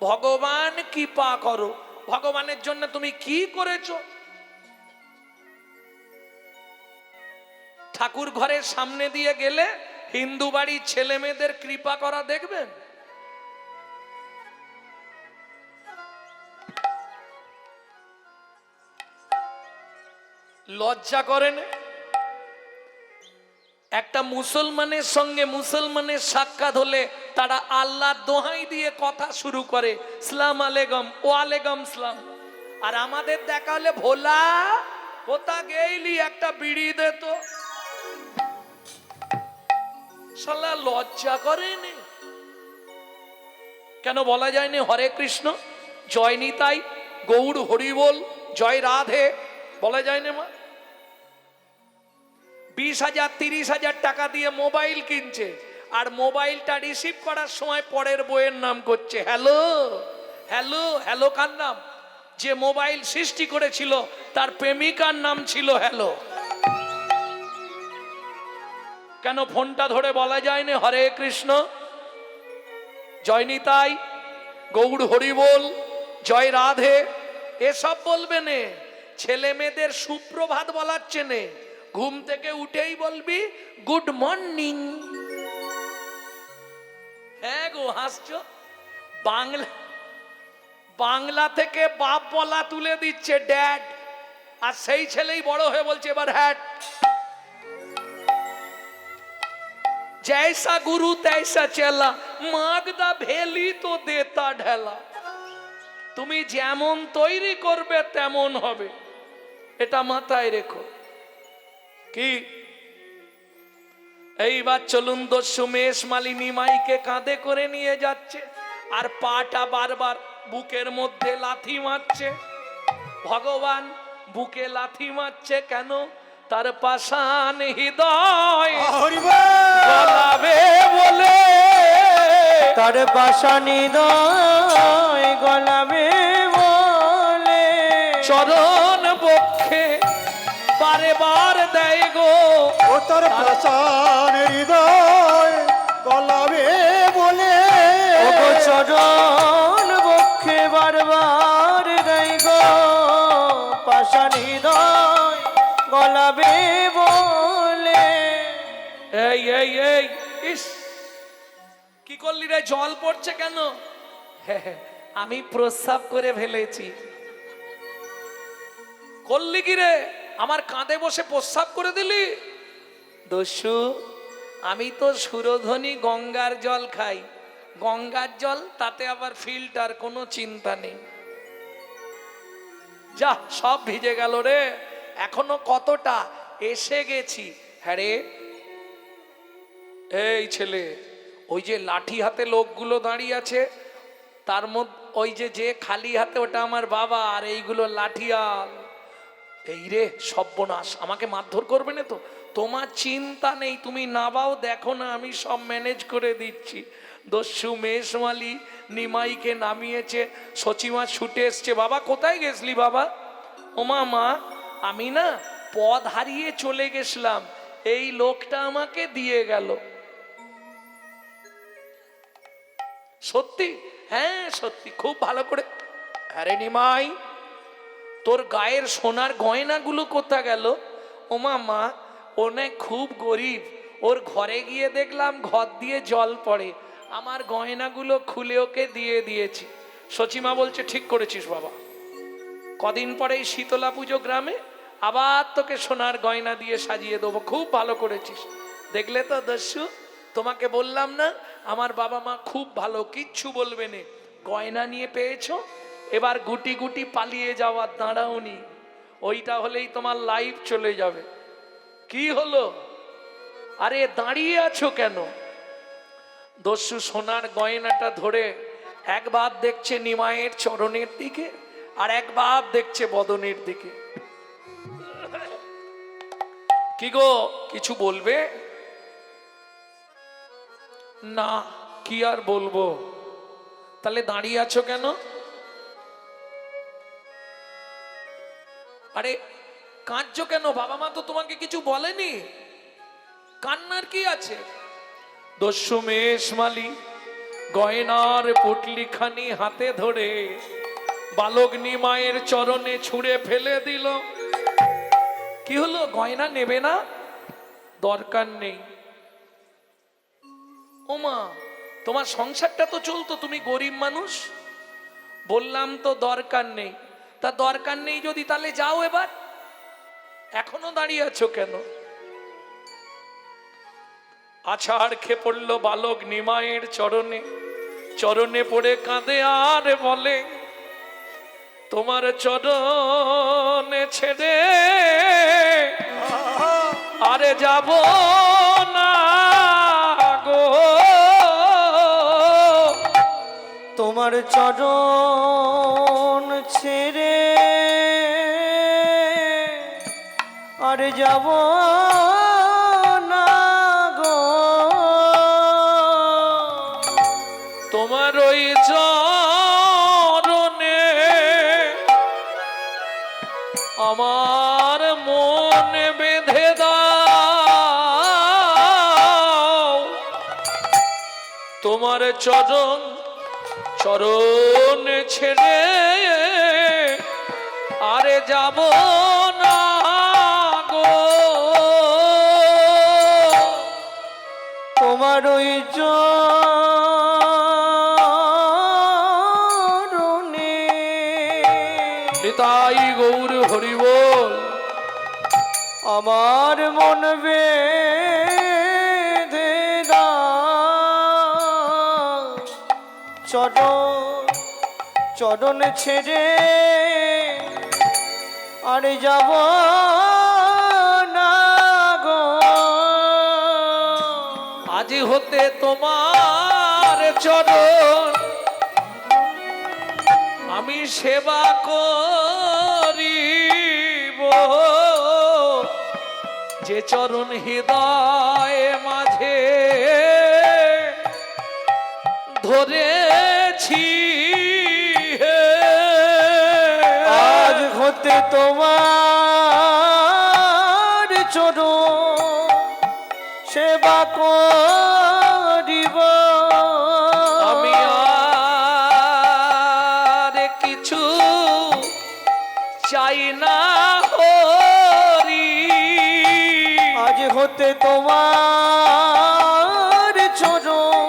ভগবান কৃপা করো। ভগবানের জন্য তুমি কি করেছো? ঠাকুর ঘরের সামনে দিয়ে গেলে হিন্দু বাড়ির ছেলে মেয়েদের কৃপা করা দেখবেন। লজ্জা করে না? একটা মুসলমানের সঙ্গে মুসলমানের সাক্ষাৎ হলে তারা আল্লাহর দোহাই দিয়ে কথা শুরু করে, সালাম আলাইকুম, ওয়ালাইকুম সালাম। আর আমাদের দেখা হলে, ভোলা কোথা গেইলি, একটা বিড়ি দে তো। শালা লজ্জা করেনি? কেন বলা যায়নি হরে কৃষ্ণ, জয় নিতাই, গৌর হরি বল, জয় রাধে বলা যায় না? মা 20,000 30,000 টাকা দিয়ে মোবাইল কিনছে, আর মোবাইলটা রিসিভ করার সময় পরের বইয়ের নাম করছে। হ্যালো, হ্যালো হ্যালো কার নাম? যে মোবাইল সৃষ্টি করেছিল তার প্রেমিকার নাম ছিল হ্যালো। কেন ফোনটা ধরে বলা যায় না হরে কৃষ্ণ, জয় নিতাই, গৌড় হরি বল, জয় রাধে, এসব বলবে নে। ছেলে মেয়েদের সুপ্রভাত বলাচ্ছে নে, ঘুম থেকে উঠেই বলবি গুড মর্নিং। হ্যাঁ গো হাসছো। বাংলা বাংলা থেকে বাপ বলা তুলে দিচ্ছে ড্যাড, আর সেই ছেলেই বড় হয়ে বলছে এবার হ্যাট। जैसा गुरु तैसा चला, मागदा भेली तो देता ढेला। তুমি যেমন তৈরি করবে তেমন হবে, এটা মাথায় রেখো। কি এইবার চলুন দস্যু মেষ মালিনী মাইকে কাঁধে করে নিয়ে যাচ্ছে, আর পাটা বারবার বুকের মধ্যে লাথি মারছে। ভগবান বুকে লাথি মারছে কেন? তার পাষাণ হৃদয় গলাবে বলে, তার পাষাণ হৃদয় গলাবে বলে, চরণ বক্ষে বারে বার দেয় গো। ও তোর পাষাণ হৃদয় গলাবে বলে, ও গো চরণ বক্ষে বারবার দেয় গো, পাষাণ হৃদয় গলাবে বলে। এই এই এই ইস, কি করলি রে? জল পড়ছে কেন? আমি প্রস্রাব করে ফেলেছি। করলি কি রে? আমার কাঁধে বসে প্রস্রাব করে দিলি? দস্যু, আমি তো সুরধনী গঙ্গার জল খাই, গঙ্গার জল, তাতে আবার ফিল্টার, কোনো চিন্তা নেই। যা সব ভিজে গেল রে। এখনো কতটা, এসে গেছি। হ্যাঁ রে, এই ছেলে, ওই যে লাঠি হাতে লোকগুলো দাঁড়িয়ে আছে, তার মধ্যে ওই যে যে খালি হাতে, ওটা আমার বাবা, আর এইগুলো লাঠিয়াল। এই রে সর্বনাশ, আমাকে মারধর করবে না তো? তোমার চিন্তা নেই, তুমি নাবাও, দেখো না আমি সব ম্যানেজ করে দিচ্ছি। দস্যু মেষমালি নিমাইকে নামিয়েছে, সচিমা ছুটে এসছে। বাবা কোথায় গেছলি বাবা? ওমা মা, আমি না পথ হারিয়ে চলে গেছিলাম, এই লোকটা আমাকে দিয়ে গেল। সত্যি? হ্যাঁ সত্যি, খুব ভালো করে। আরে নিমাই, তোর গায়ের সোনার গয়নাগুলো কোথা গেল? ওমা মা, ও না খুব গরিব, ওর ঘরে গিয়ে দেখলাম ঘর দিয়ে জল পড়ে, আমার গয়নাগুলো খুলে ওকে দিয়ে দিয়েছি। সচিমা বলছে ঠিক করেছিস বাবা, কদিন পরেই শীতলা পুজো গ্রামে, আবার তোকে সোনার গয়না দিয়ে সাজিয়ে দেবো, খুব ভালো করেছিস। দেখলে তো দস্যু, তোমাকে বললাম না আমার বাবা মা খুব ভালো, কিচ্ছু বলবে না। গয়না নিয়ে পেয়েছো, এবার গুটি গুটি পালিয়ে যাওয়ার দাঁড়াওনি, ওইটা হলেই তোমার লাইফ চলে যাবে। কি হলো? আরে দাঁড়িয়ে আছো কেন? দস্যু সোনার গয়নাটা ধরে একবার দেখছে নিমাইয়ের চরণের দিকে, আর একবার দেখছে বদনের দিকে। কি গো, কিছু বলবে? না, কি আর বলবো। তাহলে দাঁড়িয়ে আছো কেন? আরে কাঁদছো কেন? বাবা মা তো তোমাকে কিছু বলেনি, কান্নার কি আছে? দস্যু মেষমালি গয়নার পুটলি খানি হাতে ধরে বালক নিমায়ের চরণে ছুঁড়ে ফেলে দিল। কি হলো, গয়না নেবে না? দরকার নেই। ওমা, তোমার সংসারটা তো চলতো, তুমি গরিব মানুষ। বললাম তো দরকার নেই। তা দরকার নেই যদি, তাহলে যাও এবার, এখনো দাঁড়িয়ে আছো কেন? আছাড় খেয়ে পড়ল বালক নিমায়ের চরণে, চরণে পড়ে কাঁদে আর বলে, তোমার চরণে ছেড়ে আরে যাব না গো, তোমার চরণ ছেড়ে আর যাব না গো, তোমার ওই চরণ তোমার চরণ চরণ ছেড়ে আরে যাব না গো, তোমার ওই চরণে নিতাই গৌর হরি বল। আমার মন বেঁধে দাও, চরণ ছেড়ে আর যাব না গো। আজ হতে তোমার চরণ আমি সেবা করিব, যে চরণ হৃদয় মাঝে ধরেছি হে। আজ হতে তোমার চরণ সেবা করিব, আমি আর কিছু চাই না হরি। আজ হতে তোমার চরণ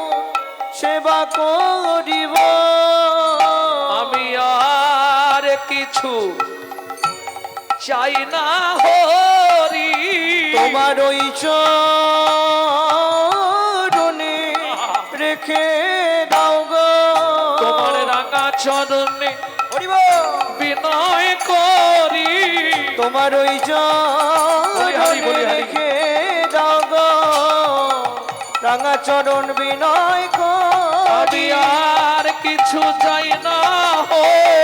সেবা করিব, আমি আর কিছু চাই না হরি। তোমার ওই চরণে রেখে দাও গো, তোমার রাঙা চরণে হরিব বিনয় করি। তোমার ওই চরণে রেখে দাও গো, রাঙা চরণ বিনয় আমি করি। আর কিছু চাই না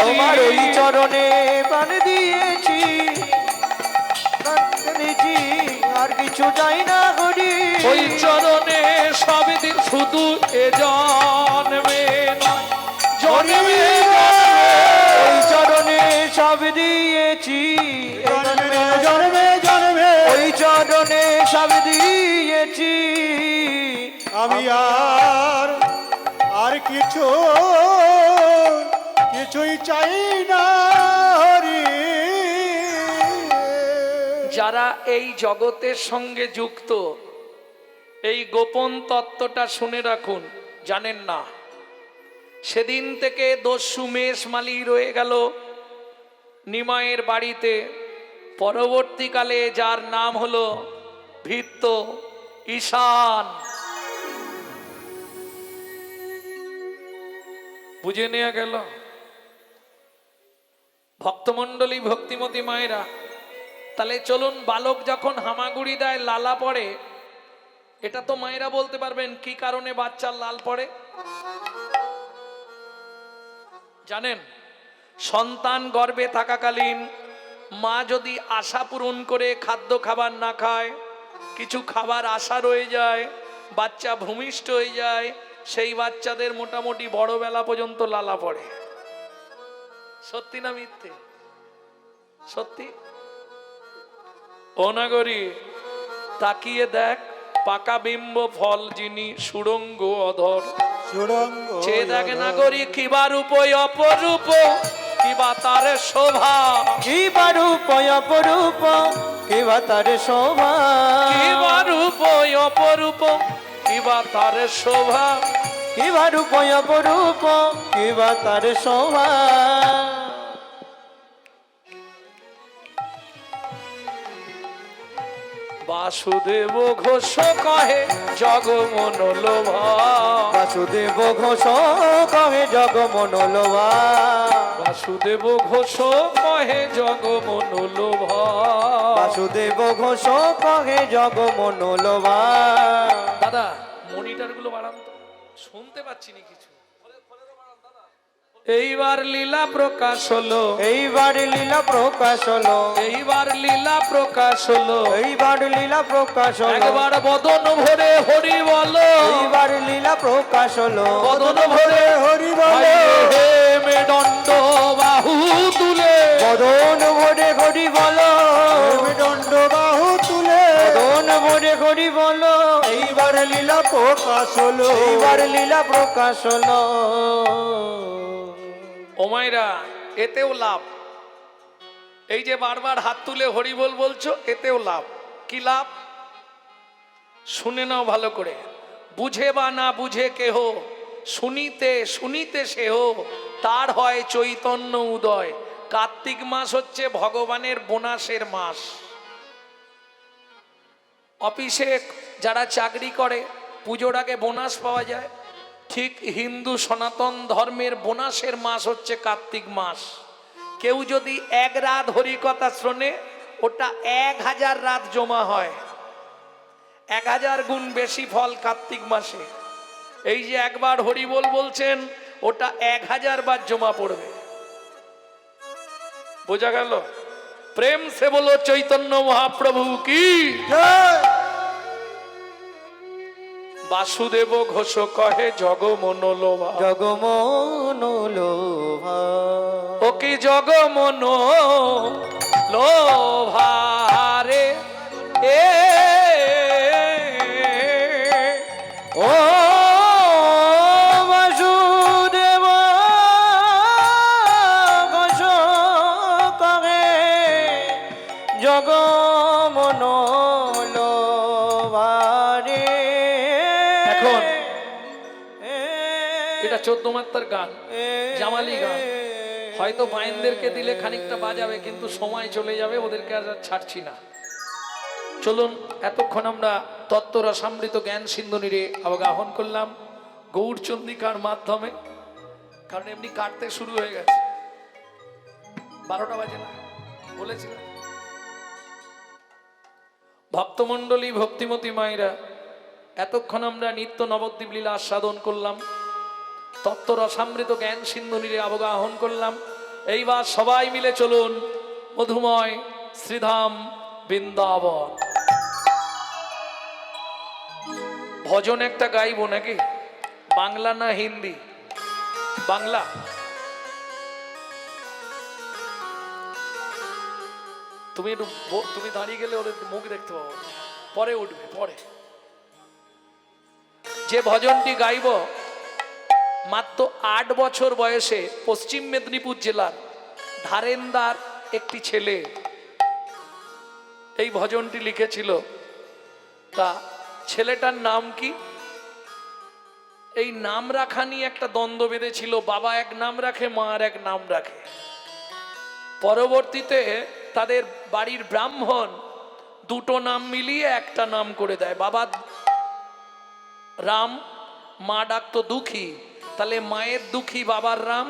তোমার ওই হরি। চরণে প্রাণ দিয়েছি, আর কিছু চাই না হরি। ওই চরণে সব দিন শুধু এ জন্মে নয়, জন্মে ওই চরণে সব দিয়েছি, জন্মে জন্মে জন্মে ওই চরণে সব দিয়েছি। আমি আর কিছু কিছুই চাই না হরি। যারা এই জগতের সঙ্গে যুক্ত এই গোপন তত্ত্বটা শুনে রাখুন, জানেন না সেদিন থেকে দস্যু মেষ মালি রয়ে গেল নিমাইয়ের বাড়িতে, পরবর্তীকালে যার নাম হলো ভৃত্য ঈশান। বুঝে নেওয়া গেল ভক্তমণ্ডলী, ভক্তিমতী মায়েরা। তাহলে চলুন, বালক যখন হামাগুড়ি দেয়, লালা পড়ে, এটা তো মায়েরা বলতে পারবেন কি কারণে বাচ্চার লাল পড়ে জানেন? সন্তান গর্ভে থাকাকালীন মা যদি আশা পূরণ করে খাদ্য খাবার না খায়, কিছু খাবার আশা রয়ে যায়, বাচ্চা ভূমিষ্ঠ হয়ে যায়, সেই বাচ্চাদের মোটামুটি বড় বেলা পর্যন্ত লালা পড়ে। সত্যি না মিথ্যে? সত্যি। ও নাগরী, তাকিয়ে দেখ পাকা বিম্ব ফল যিনি সুরঙ্গ অধর, সুরঙ্গ চেয়ে দেখ নাগরী কিবা রূপ অপরূপ, কিবা তার শোভা, কিবা রূপ অপরূপ, কিবা তার শোভা, কিবা রূপ অপরূপ, কিবা তার শোভা। কিবা রূপ অপরূপ, কিবা তার শোভা। বাসুদেব ঘোষ কহে জগমন লোভা, বাসুদেব ঘোষ কহে জগমন লোভা, বাসুদেব ঘোষ কহে জগমন লোভা। বাসুদেব ঘোষ কহে জগমন লোভা। দাদা মনিটর গুলো বাড়ান তো, শুনতে পাচ্ছি না কিছু। এইবার লীলা প্রকাশ হলো, এইবার লীলা প্রকাশ হলো, এইবার লীলা প্রকাশ হলো, এইবার লীলা প্রকাশ হলো, একবার বদন ভরে হরি বলো, এইবার লীলা প্রকাশ হলো, বদন ভরে হরি বলে হে মেদণ্ড বাহু তুলে, বদন ভরে হরি বলো, দণ্ড বাহু তুলে বদন ভরে হরি বলো, এইবার লীলা প্রকাশ হলো, এইবার লীলা প্রকাশ হলো। ও মায়েরা, এতেও লাভ। এই যে বারবার হাত তুলে হরি বল বলছো, এতেও লাভ। কি লাভ? শুনে নাও ভালো করে। বুঝে বা না বুঝে কেহ, শুনিতে শুনিতে সেহ, তার হয় চৈতন্য উদয়। কার্তিক মাস হচ্ছে ভগবানের বোনাসের মাস। অফিসে যারা চাকরি করে পুজোর আগে বোনাস পাওয়া যায়, ঠিক হিন্দু সনাতন ধর্মের বোনাসের মাস হচ্ছে কার্তিক মাস। কেউ যদি এক রাত হরিকথা শোনে, ওটা 1000 রাত জমা হয়। 1000 গুণ বেশি ফল কার্তিক মাসে। এই যে একবার হরি বল বলছেন, ওটা 1000 বার জমা পড়বে। বোঝা গেল? প্রেম সে বলো চৈতন্য মহাপ্রভু কি। জয়। বাসুদেব ঘোষ কহে জগমন লোভা। জগমন লোভা, ও কি জগমন লোভারে এ ও বাসুদেব ঘোষ কহে জগমন লোভারে। এখন এটা 14 মাত্রার গান, জামালি গান। হয়তো বাইনদেরকে দিলে খানিকটা বাজাবে, কিন্তু সময় চলে যাবে, ওদেরকে আর ছাড়ছি না। চলুন, এতক্ষণ আমরা তত্ত্ব রসামৃত জ্ঞান সিন্ধুনিরে অবগাহন করলাম গৌরচন্দ্রিকার মাধ্যমে। কারণ এমনি কাটতে শুরু হয়ে গেছে, 12টা বাজে না বলেছিলাম। ভক্তমণ্ডলী, ভক্তিমতী মায়েরা, এতক্ষণ আমরা নিত্য নবদ্বীপ লীলা আস্বাদন করলাম, তত্ত্ব রসামৃত জ্ঞান সিন্ধুনিরে অবগাহন করলাম। এইবার সবাই মিলে চলুন মধুময় শ্রীধাম বৃন্দাবন। ভজন একটা গাইবো নাকি? বাংলা না হিন্দি? বাংলা। তুমি দাঁড়িয়ে গেলে ওদের মুখ দেখতে পাবো, পরে উঠবে। পরে যে ভজনটি গাইব, মাত্র 8 বছর বয়সে পশ্চিম মেদিনীপুর জেলার ধারেন্দার একটি ছেলে এই ভজনটি লিখেছিল। তা ছেলেটার নাম কি? এই নাম রাখা নিয়ে একটা দ্বন্দ্ব বেঁধেছিল। বাবা এক নাম রাখে, মা আর এক নাম রাখে। পরবর্তীতে তাদের বাড়ির ব্রাহ্মণ দুটো নাম মিলিয়ে একটা নাম করে দেয়। বাবা রাম, মা ডাকতো দুঃখী, তাহলে মায়ের দুঃখী বাবার রাম,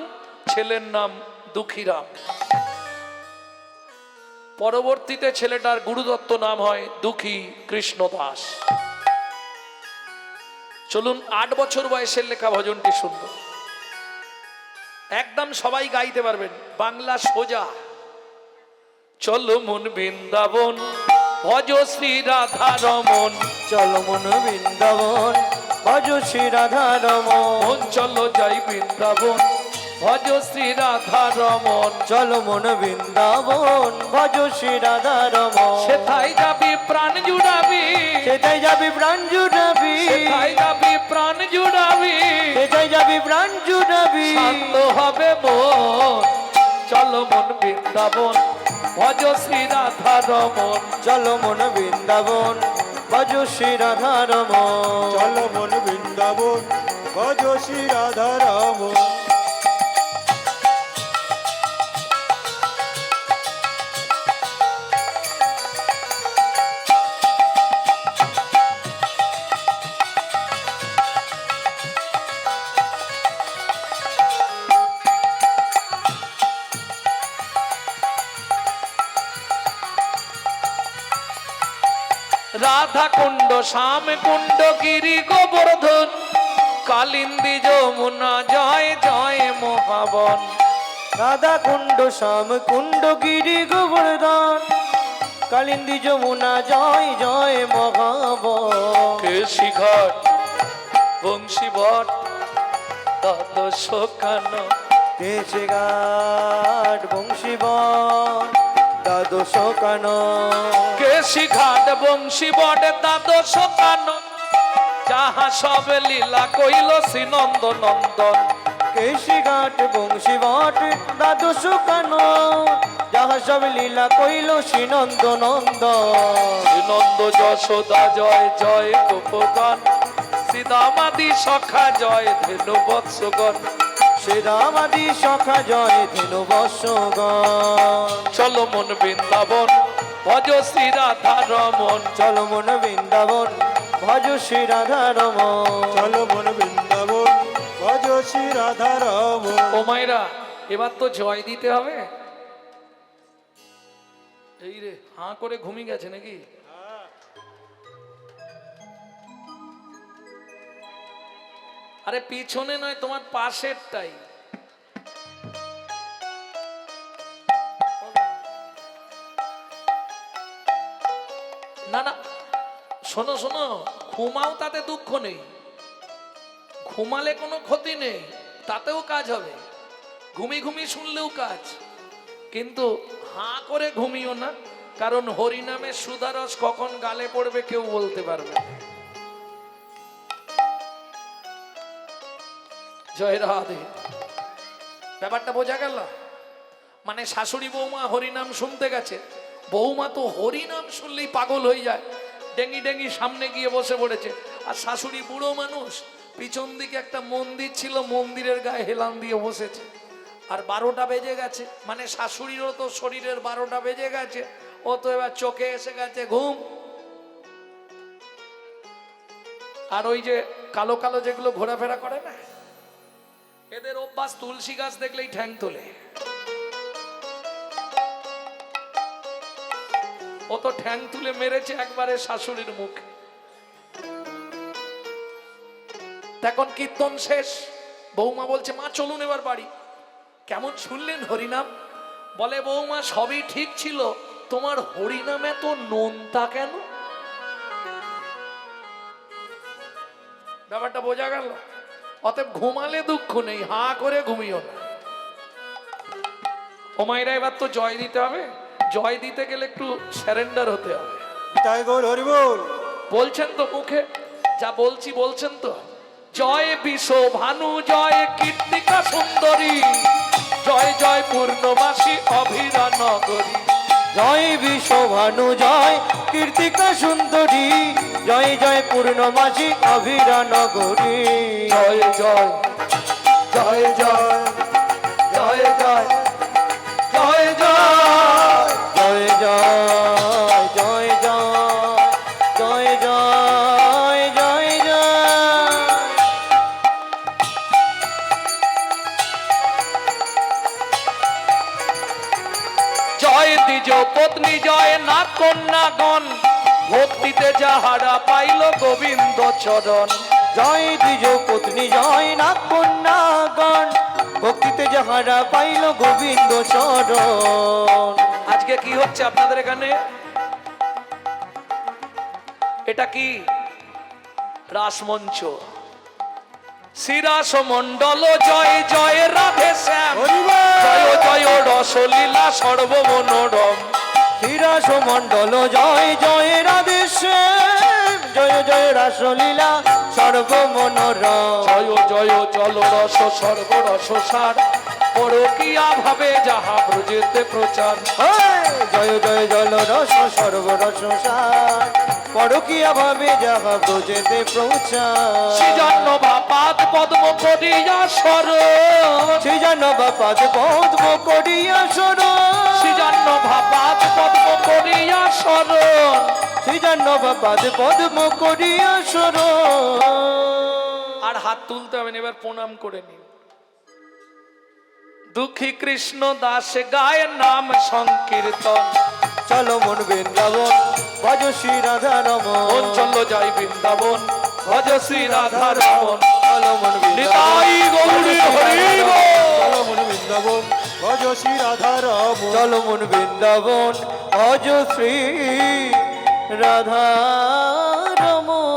ছেলের নাম দুঃখী রাম। পরবর্তীতে ছেলেটার গুরুদত্ত নাম হয় দুঃখী কৃষ্ণ দাস। চলুন 8 বছর বয়সের লেখা ভজনটি শুনবো। একদম সবাই গাইতে পারবেন, বাংলা সোজা। চলো মন বৃন্দাবন, ভজ শ্রী রাধা রমন। চলো মন বৃন্দাবন, ভজ শ্রী রাধা রমন। মন চলো যাই বৃন্দাবন, ভজ শ্রী রাধা রমন। চলো মন বৃন্দাবন, ভজ শ্রী রাধা রমন। সেথায় যাবি প্রাণ জুড়াবি, সেটাই যাবি প্রাণ জুড়াবি, সেথায় যাবি প্রাণ জুড়াবি, সেটাই যাবি প্রাণ জুড়াবি। শান্ত হবে মন। চলো মন বৃন্দাবন, ভজ শ্রী রাধা রমন। চলো মন বৃন্দাবন, ভজ শ্রী রাধা রমন। চলো মন বৃন্দাবন, ভজ শ্রী রাধা রমন। রাধা কুণ্ড, শ্যাম কুণ্ড, গিরি গোবর্ধন, কালিন্দী যমুনা, জয় জয় মহাবন। রাধা কুণ্ড, শ্যাম কুণ্ড, গিরি গোবর্ধন, কালিন্দী যমুনা, জয় জয় মহাবন। কেশি ঘাট, বংশী ভট, দ্বাদশ কানন। কেশে ঘাট, বংশীবন, দ্বাদশ কানন। কেশি ঘাট বংশী বটে দ্বাদশ কানন, যাহা সব লীলা কইল শ্রীনন্দ নন্দন। কেশি ঘাট বংশী বট দ্বাদশ কানন, যাহা সব লীলা কইল শ্রীনন্দ নন্দন। শ্রীনন্দ যশোদা জয় জয় গোপগণ, শ্রীদামাদি সখা জয় ধেনু বৎসগণ। শ্রীরামাদি সখা জয় ধেনু বৎসগণ। চলো মন বৃন্দাবন ভজ শ্রী রাধা রমন। চলো মন বৃন্দাবন ভজ শ্রী রাধা রমন। চলো মন বৃন্দাবন ভজ শ্রী রাধা রমন। ও মাইরা, এবার তো জয় দিতে হবে। এই রে, হাঁ করে ঘুমিয়ে গেছে নাকি? আরে পিছনে নয়, তোমার পাশেরটাই। না না, শোনো শোনো, ঘুমাও, তাতে দুঃখ নেই। ঘুমালে কোনো ক্ষতি নেই, তাতেও কাজ হবে। ঘুমি শুনলেও কাজ, কিন্তু হাঁ করে ঘুমিও না, কারণ হরিনামের সুধারস কখন গালে পড়বে কেউ বলতে পারবে না। জয় রাধে। ব্যাপারটা বোঝা গেল? মানে শাশুড়ি বৌমা হরিনাম শুনতে গেছে, বৌমা তো হরিনাম শুনলেই পাগল হয়ে যায়, ডেঙ্গি ডেঙ্গি সামনে গিয়ে বসে পড়েছে। আর শাশুড়ি বুড়ো মানুষ, পিছন দিকে একটা মন্দির ছিল, মন্দিরের গায়ে হেলান দিয়ে বসেছে। আর 12টা বেজে গেছে, মানে শাশুড়িরও তো শরীরের 12টা বেজে গেছে, ও তো এবার চোখে এসে গেছে ঘুম। আর ওই যে কালো কালো যেগুলো ঘোরাফেরা করে না, এদের অভ্যাস তুলসী গাছ দেখলেই ঠ্যাং তোলে। ও তো ঠ্যাং তুলে মেরেছে একবারে শাশুড়ির মুখে। এখন কীর্তন শেষ, বৌমা বলছে মা চলুন এবার বাড়ি। কেমন শুনলেন হরিনাম? বলে বৌমা সবই ঠিক ছিল, তোমার হরিনাম এত নোনতা কেন? ব্যাপারটা বোঝা গেল? অতএব ঘুমালে দুঃখ নেই, হাঁ করে ঘুমিও না। ও মায়েরা, এবার তো জয় দিতে হবে। জয় দিতে গেলে একটু স্যারেন্ডার হতে হবে। তাই গৌর হরি বল। বলছেন তো মুখে, যা বলছি বলছেন তো? জয় বিশ্ব ভানু জয় কীর্তিকা সুন্দরী, জয় জয় পূর্ণবাসী অভিরা নগরী। জয় বিশ্বভানু জয় কীর্তিকা সুন্দরী, জয় জয় পূর্ণমাসী অভিরা নগরী। জয় জয় জয় জয় জয় জয় জয় জয় জয় জয় জয় জয় জয় জয় জয় জয়। জয় দ্বিজ পত্নী জয় না কন্যাগণ, ভক্তিতে যাহারা পাইল গোবিন্দ চরণ। জয় দ্বিজ পত্নী জয় না কন্যাগণ, ভক্তিতে যাহারা পাইল গোবিন্দ চরণ। আজকে কি হচ্ছে আপনাদের এখানে? এটা কি? রাসমঞ্চ। শ্রীরাস মন্ডল জয় জয় রাধে শ্যাম, জয় জয় রসলীলা সর্বমনোরম। শ্রীরাস মন্ডল জয় জয় রাধে শ্যাম, জয় জয় রাসলীলা সর্বমনোরম। জয় জয় জল রস সর্বরস সার, পরকিয়া ভাবে যাহা ব্রজেতে প্রচার। জয় জয় জল রস সর্বরস সার, পরকিয়া ভাবে যাহা ব্রজেতে প্রচার। সৃজন্য ভাপাত পদ্ম করিয়া স্মরণ, সৃজন বাপাদ পদ্ম করিয়া শরণ। সৃজন্য ভাপাত পদ্ম করিয়া স্মরণ। সৃজন বাপাদ পদ্ম করিয়া শরণ। আর হাত তুলতে হবে না, এবার প্রণাম করে নিন। দুঃখী কৃষ্ণ দাস গায় নাম সংকীর্তন, চলো মন বৃন্দাবন ভজ শ্রী রাধা রমন। চলো যাই বৃন্দাবন ভজ শ্রী রাধা রমন। চলো মন নিতাই গৌরী হরি বল। চলো মন বৃন্দাবন ভজ শ্রী রাধা রমন। চলো মন বৃন্দাবন ভজ শ্রী রাধা রমন।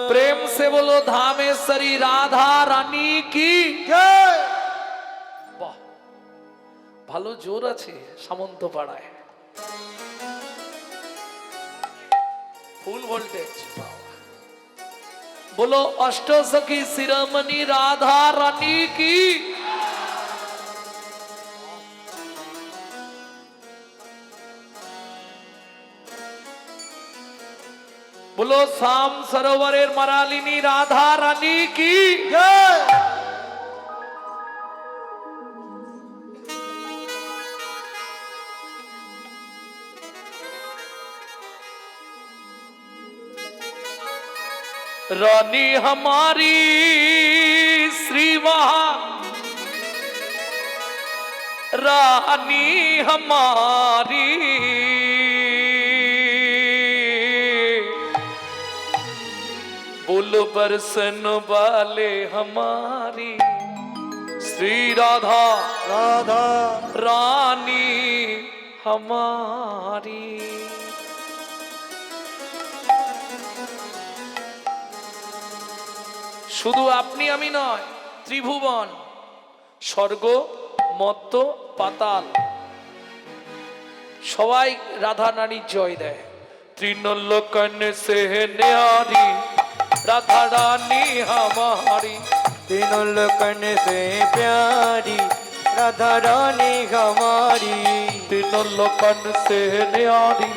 प्रेम से बोलो धामेश्वरी राधा रानी की। জয়। বাহ, ভালো ভালো জোর আছে সামন্ত পাড়ায়, ফুল ভোল্টেজ। बोलो अष्ट सखी शिरोमणि राधा रानी की। बोलो शाम सरोवरेर मरालिनी राधा रानी की। रानी हमारी श्री महा रानी हमारी बोलो बरसन वाले हमारी श्री राधा राधा रानी हमारी। শুধু আপনি আমি নয়, ত্রিভুবন, স্বর্গ, মর্ত্য, পাতাল সবাই রাধা রানীর জয় দেয়। তৃণলোকন সে ন্যারি রাধা রানী हमारी। तीनों लोकन से प्यारी राधा रानी हमारी। तृणलोकन से न्यारी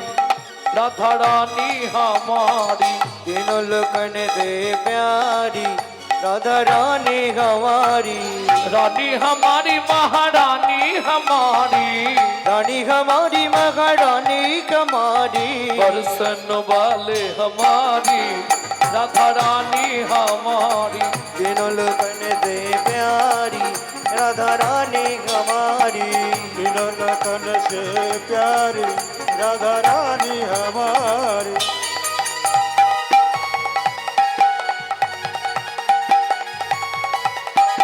राधा रानी हमारी। तीनों लोकन से प्यारी राधा रानी हमारी। रानी हमारी महारानी हमारी। रानी हमारी महारानी हमारी। बरसन वाले हमारी राधा रानी हमारी। तीनों लोकन से प्यारी राधा रानी हमारी। तीनों लोकन से प्यारी राधा रानी हमारी।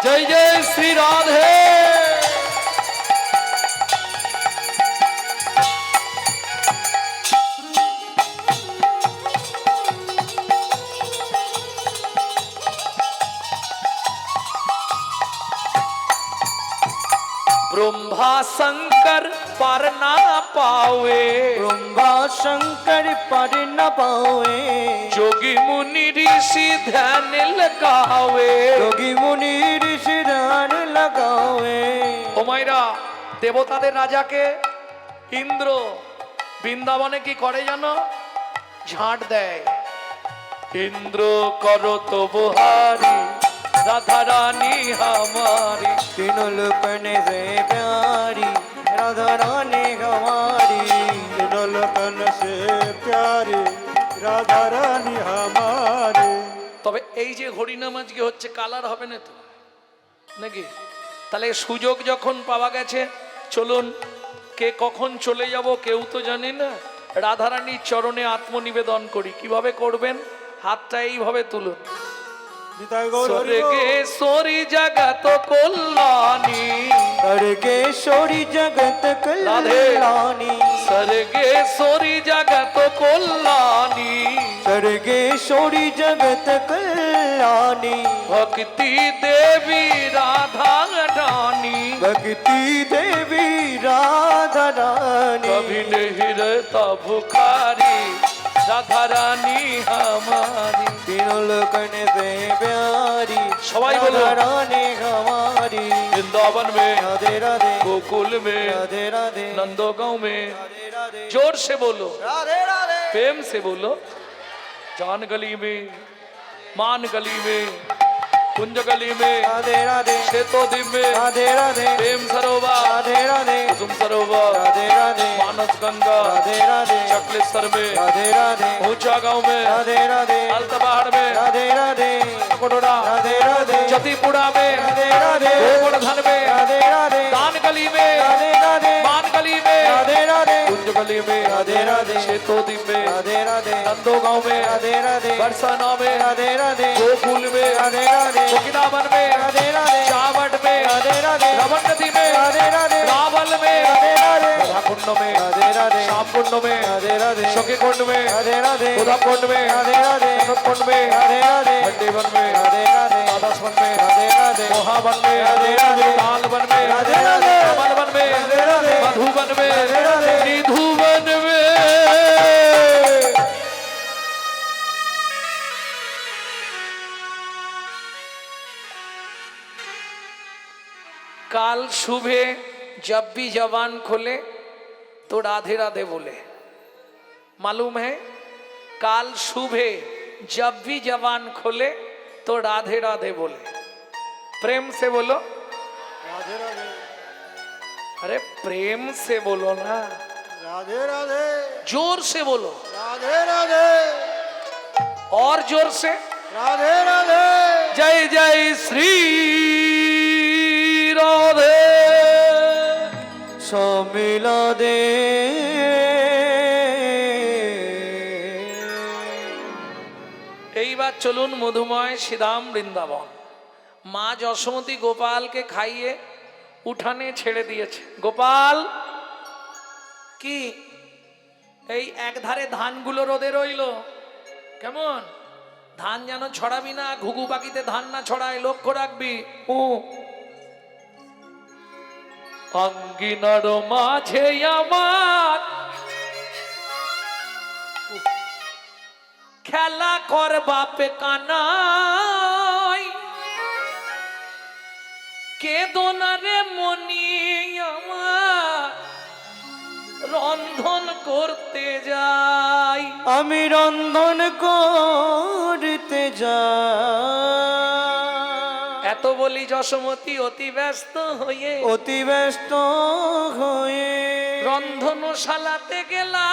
जय जय श्री राधे। ब्रह्मा शंकर पर ना पावे। ब्रह्मा शंकर पर न पावे। जोगी मुनि ऋषि ध्यान लगावे। योगी मुनि ऋषि ध्यान लगावे। ও মাইরা, দেবতাদের রাজাকে ইন্দ্র বৃন্দাবনে কি করে জানো? ঝাঁট দেয়। ইন্দ্র করো তো বহারি রাধা রানী हमारी। तीनों लोकन से प्यारी राधा रानी हमारी। तीनों लोकन से प्यारी राधा रानी हमारी। তবে এই যে হরিনাম আজকে হচ্ছে, কালার হবে না তো নাকি? তাহলে সুযোগ যখন পাওয়া গেছে, চলুন, কে কখন চলে যাব কেউ তো জানি না, রাধারানীর চরণে আত্মনিবেদন করি। কিভাবে করবেন? হাতটা এইভাবে তুলুন। নিতাই গৌর হরি বল। স্বর্গেশ্বরী জগত কল্যাণী। सर्गेश्वरी जगत कल्याणी। স্বর্গেশ্বরী জগত কল্যাণী। सर्गेश्वरी जगत कल्याणी। भक्ति देवी राधा रानी। भक्ति देवी राधा रानी। कभी नहीं रहता भुखारी राधा रानी हमारी। तीनों लोकन से प्यारी सबाई बोलो। राधा रानी हमारी। वृंदावन में, राधे राधे गोकुल में, राधे राधे नंदोगांव में, राधे राधे जोर से बोलो, राधे राधे प्रेम से बोलो। जान गली में, मान गली में, कुंज गली में, राधे राधे श्वेतो द्वीप में, राधे राधे प्रेम सरोवर, राधे राधे कुसुम सरोवर, राधे राधे मानस गंगा, राधे राधे चकलेश्वर में, राधे राधे ऊंचा गांव में, राधे राधे अलता पहाड़ में, राधे राधे कोटोड़ा, राधे राधे जतीपुरा में, राधे राधे गोवर्धन में, राधे राधे दान गली में, राधे राधे मान गली में, राधे राधे कुंज ब्रजगली में, राधे राधे, शेतोदी में, राधे राधे, नंदोगांव में, राधे राधे, बरसाना में, राधे राधे, गोकुल में, राधे राधे, कोकिलावन में, राधे राधे, चावट में, राधे राधे, रमन नदी में, राधे राधे, रावल में, राधे राधे, राधा कुंड में, राधे राधे, श्याम कुंड में, राधे राधे, सखी कुंड में, राधे राधे, उधा कुंड में, राधे राधे, जगत कुंड में, राधे राधे, भंडेवन में, राधे राधे, राधास्वन में, राधे राधे, मोहावन में, राधे राधे, तालवन में, राधे राधे, कमलवन में, राधे राधे, मधुवन में, राधे राधे, निधुवन में। काल सुबह जब भी जवान खोले तो राधे राधे बोले। मालूम है, काल सुबह जब भी जवान खोले तो राधे राधे बोले। प्रेम से बोलो, राधे राधे, अरे प्रेम से बोलो ना, राधे राधे, जोर से बोलो, राधे राधे, और जोर से। राधे राधे, जय जय श्री राधे। সমিলা দে এইবার চলুন মধুময় শ্রীধাম বৃন্দাবন। মা যশোমতী গোপালকে খাইয়ে উঠানে ছেড়ে দিয়েছে। গোপাল কি এই একধারে ধানগুলো রোদে রইল, কেমন ধান যেন ছড়াবি না, ঘুঘু পাখিতে ধান না ছড়ায়, লক্ষ্য রাখবি। অঙ্গিনার মাঝে আমার খেলা কর বাপে কানাই, কেদনারে মনি আমার রন্ধন করতে যাই। আমি রন্ধন করতে যাই। এত বলি যশোমতী অতি ব্যস্ত হয়ে, অতি ব্যস্ত হয়ে রন্ধনশালাতে গেলা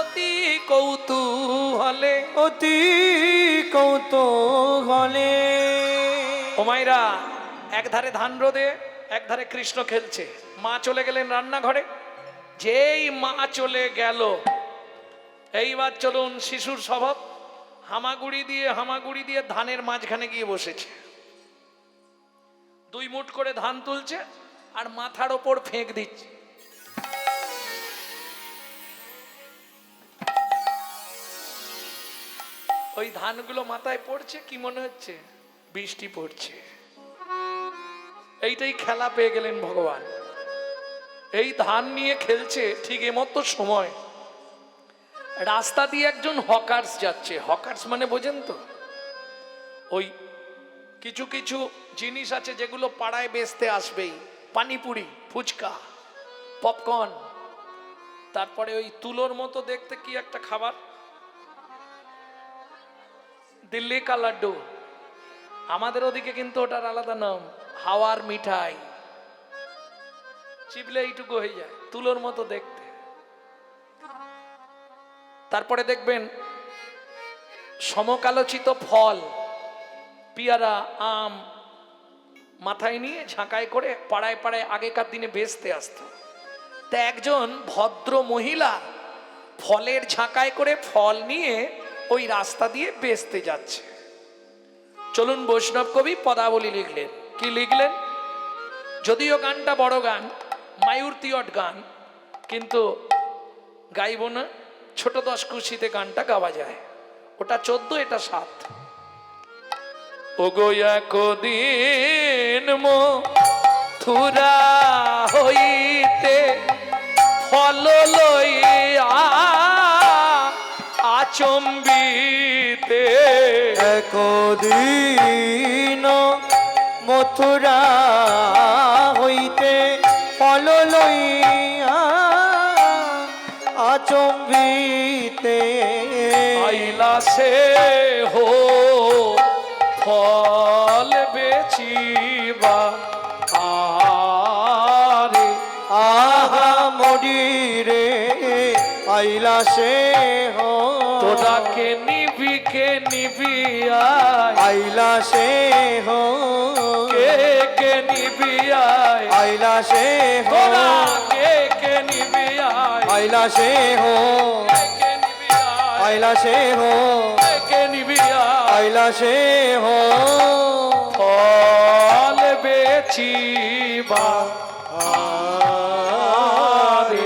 অতি কৌতূহলে। অতি কৌতূহলে। ও মাইরা, একধারে ধান রোদে, একধারে কৃষ্ণ খেলছে। মা চলে গেলেন রান্নাঘরে। যেই মা চলে গেল, এইবার চলুন শিশুর স্বভাব, হামাগুড়ি দিয়ে ধানের মাঝখানে গিয়ে বসেছে। 2 মুঠ করে ধান তুলছে আর মাথার ওপর ফেঁক দিচ্ছে। ওই ধানগুলো মাথায় পড়ছে, কি মনে হচ্ছে বৃষ্টি পড়ছে। এইটাই খেলা পেয়ে গেলেন ভগবান। এই ধান নিয়ে খেলছে, ঠিক এমতো সময় রাস্তা দিয়ে একজন হকার্স যাচ্ছে। হকার্স মানে বোঝেন তো, ওই কিছু কিছু জিনিস আছে যেগুলো পাড়ায় বেচতে আসবেই। পানিপুরি, ফুচকা, পপকর্ন, তারপরে ওই তুলোর মতো দেখতে কি একটা খাবার, দিল্লি কা লাড্ডু। আমাদের ওদিকে কিন্তু ওটার আলাদা নাম, হাওয়ার মিঠাই। চিপলে এইটুকু হয়ে যায়, তুলোর মতো দেখতে। তারপরে দেখবেন সমকালোচিত ফল, পেয়ারা, আম মাথায় নিয়ে ঝাঁকায় করে পাড়ায় পাড়ায় আগেকার দিনে বেচতে আসতো। তা একজন ভদ্র মহিলা ফলের ঝাঁকায় করে ফল নিয়ে ওই রাস্তা দিয়ে বেচতে যাচ্ছে। চলুন বৈষ্ণব কবি পদাবলী লিখলেন। কি লিখলেন? যদিও গানটা বড় গান, মায়ূর তিয়ট গান, কিন্তু গাইব না। ছোট 10 খুশিতে গানটা গাওয়া যায়। ওটা 14, এটা 7। ওগো একদিন মথুরা হইতে ফল লইয়া আচম্বিতে। একদিন মথুরা হইতে ফল লইয়া আচম্বিতে আইলা সে হো ফল বেচিবা আরে। আহা মরি রে আইলা সে হো তোরা কে নিবি আয়, আইলা সে হো কে নিবি আয়, আইলা সে হো তোরা কে নিবি আয়, আইলা সে হো একে নিবি আয়, আইলা সে হো একে নিবি আয়। আইলা সে হো ফল বেচিবা আরে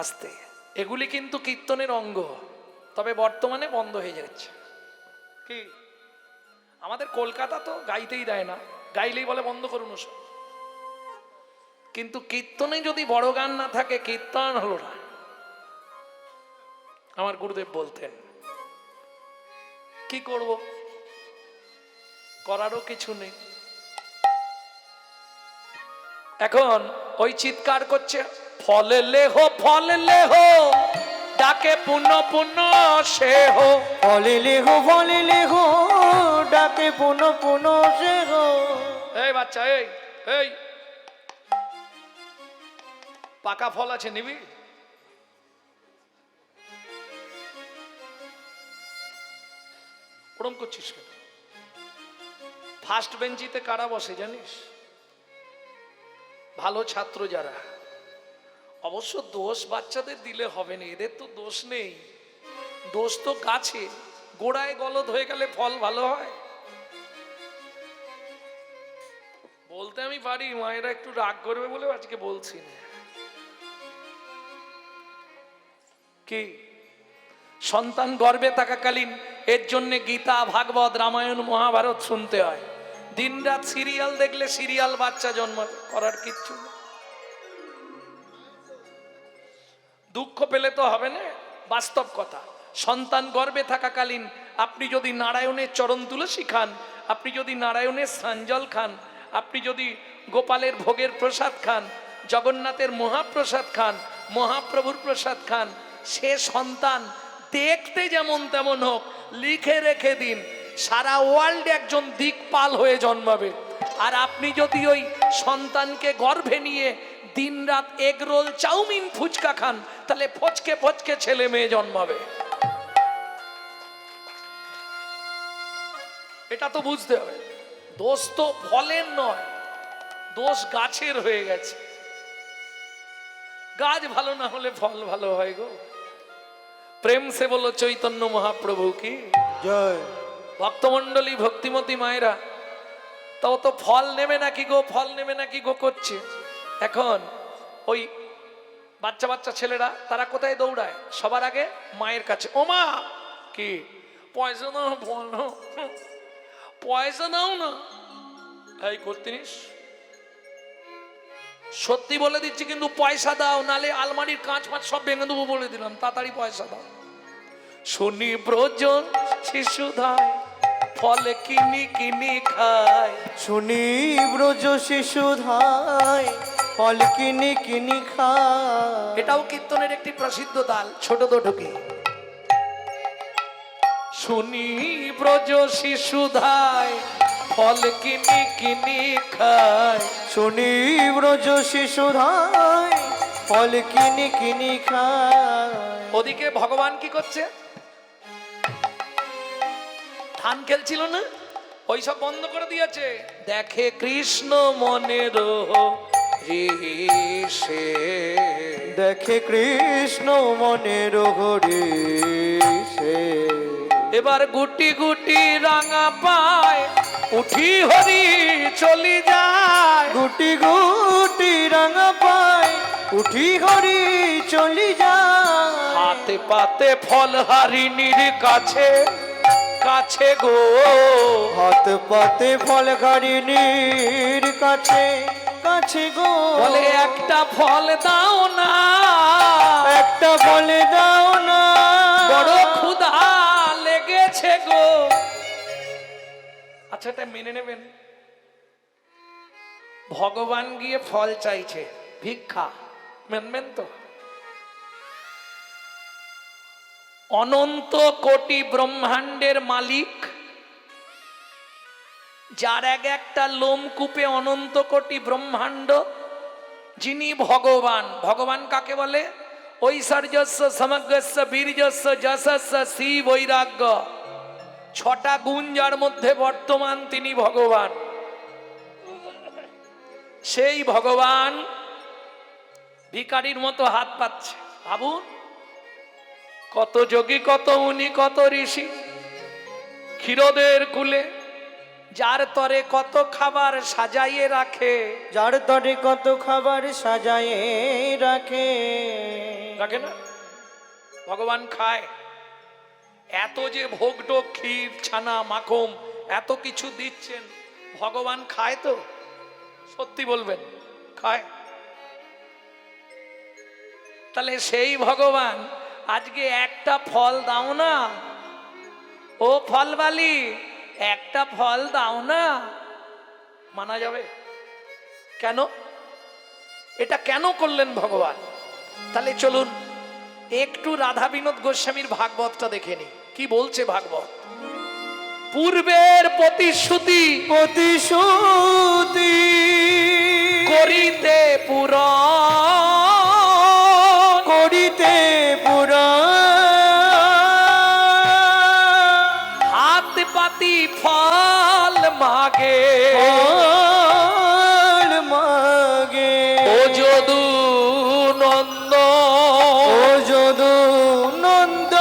আস্তে, এগুলি কিন্তু কীর্তনের অঙ্গ, তবে বর্তমানে বন্ধ হয়ে যাচ্ছে। কি আমাদের কলকাতা তো গাইতেই দেয় না, গাইলেই বলে বন্ধ করুন ওসব। কিন্তু কীর্তনে যদি বড় গান না থাকে কীর্তন হলো না। আমার গুরুদেব বলতেন, কি করব, করারও কিছু নেই। এখন ওই চিৎকার করছে, ফল লেহ ডাকে পুণ্য পুণ্য সে হো। ফলিলে হো ডাকে পুনো পুনো সে হো। এই বাচ্চা, এই এই পাকা ফল আছে, নিবি? ওরম করছিস কেন? ফার্স্ট বেঞ্চিতে কারা বসে জানিস? ভালো ছাত্র যারা। অবশ্য দোষ বাচ্চাদের দিলে হবে না, এদের তো দোষ নেই, দোষ তো গাছে। গোড়ায় গলদ হয়ে গেলে ফল ভালো হয়? বলতে আমি পারি, মায়েরা একটু রাগ করবে বলে আজকে বলছি না। কি সন্তান গর্ভে থাকাকালীন এর জন্য গীতা, ভাগবত, রামায়ণ, মহাভারত শুনতে হয়। দিনরাত সিরিয়াল দেখলে সিরিয়াল বাচ্চা জন্ম করার কিচ্ছু নেই। দুঃখ পেলে তো হবে না, বাস্তব কথা। সন্তান গর্ভে থাকাকালীন আপনি যদি নারায়ণের চরণ তুলসী খান, আপনি যদি নারায়ণের স্নানজল খান, আপনি যদি গোপালের ভোগের প্রসাদ খান, জগন্নাথের মহাপ্রসাদ খান, মহাপ্রভুর প্রসাদ খান, সে সন্তান দেখতে যেমন তেমন হোক, লিখে রেখে দিন, সারা ওয়ার্ল্ডে একজন দিকপাল হয়ে জন্মাবে। আর আপনি যদি ওই সন্তানকে গর্ভে নিয়ে দিনরাত এগ রোল, চাউমিন, ফুচকা খান, তাহলে ফচকে ফচকে ছেলে মেয়ে জন্মাবে। এটা তো বুঝতে হবে। দোষ তো ফলের নয়, দোষ গাছের হয়ে গেছে। গাছ ভালো না হলে ফল ভালো হয় গো। প্রেম সে বলো চৈতন্য মহাপ্রভু কি জয়। ভক্তমন্ডলী, ভক্তিমতী মায়েরা, তাও তো ফল নেবে নাকি গো, ফল নেবে নাকি গো করছে। এখন ওই বাচ্চা বাচ্চা ছেলেরা তারা কোথায় দৌড়ায়? সবার আগে মায়ের কাছে। ও মা, কি পয়সা নাও, ফল নাও, পয়সা নাও না। এই করতিনিস, সত্যি বলে দিচ্ছি, কিন্তু পয়সা দাও, নালে আলমারির কাঁচ মাছ সব ভেঙে দেবো বলে দিলাম, তাড়াতাড়ি পয়সা দাও। শুনি ব্রজ শিশুধায় ফল কিনি কিনি খায়। শুনি ব্রজ শিশু ধায় ফল কিনি কিনি খায়। এটাও কীর্তনের একটি প্রসিদ্ধ তাল, ছোট দুটোকে। শুনি ব্রজ শিশুধায় ফল কিনি কিনি খায়। শুনি ব্রজ শিশু ধায় ফল কিনি কিনি খায়। ওদিকে ভগবান কি করছে? ধান খেলছিল না, ওই সব বন্ধ করে দিয়েছে। দেখে কৃষ্ণ মনের ঋষে, দেখে কৃষ্ণ মনের হরিষে। এবার গুটি গুটি রাঙা পায় উঠি হরি চলি যায়। গুটি গুটি রাঙা পায় উঠি হরি চলি যায়। হাতে পাতে ফল হারিণীর কাছে কাছে গো। হাত পাতে ফল হারিণীর কাছে কাছে গো। বলে একটা ফল দাও না, একটা ফল দাও না, বড় ক্ষুধা লেগেছে গো। আচ্ছা, এটা মেনে নেবেন? ভগবান গিয়ে ফল চাইছে, ভিক্ষা, মেনবেন তো? অনন্ত কোটি ব্রহ্মাণ্ডের মালিক, যার এক একটা লোমকূপে অনন্ত কোটি ব্রহ্মাণ্ড, যিনি ভগবান। ভগবান কাকে বলে? ঐশ্বর্যস্য সমগ্রস্য বীর্যস্য যশস্য শ্রী বৈরাগ্য। ছটা গুণ যার মধ্যে বর্তমান, তিনি ভগবান। সেই ভগবান ভিখারির মতো হাত পাচ্ছে। ভাবুন, কত যোগী, কত মুনি, কত ঋষি ক্ষীরোদের কুলে, যার তরে কত খাবার সাজাইয়ে রাখে। যার তরে কত খাবার সাজায়ে রাখে। রাখে না? ভগবান খায়। এত যে ভোগ টোগ, ক্ষীর, ছানা, মাখন, এত কিছু দিচ্ছেন, ভগবান খায় তো? সত্যি বলবেন, খায়? তাহলে সেই ভগবান আজকে একটা ফল দাও না, ও ফলবালি একটা ফল দাও না, মানা যাবে? কেন? এটা কেন করলেন ভগবান? তাহলে চলুন একটু রাধা বিনোদ গোস্বামীর ভাগবতটা দেখে নি। কি বলছে ভাগবত? পূর্বের প্রতিশ্রুতি প্রতিশ্রুতি করিতে পুরা, করিতে পুরা, হাত পাতি ফল মাগে, ফল মাগে। ও যদু নন্দ, ও যদু নন্দ,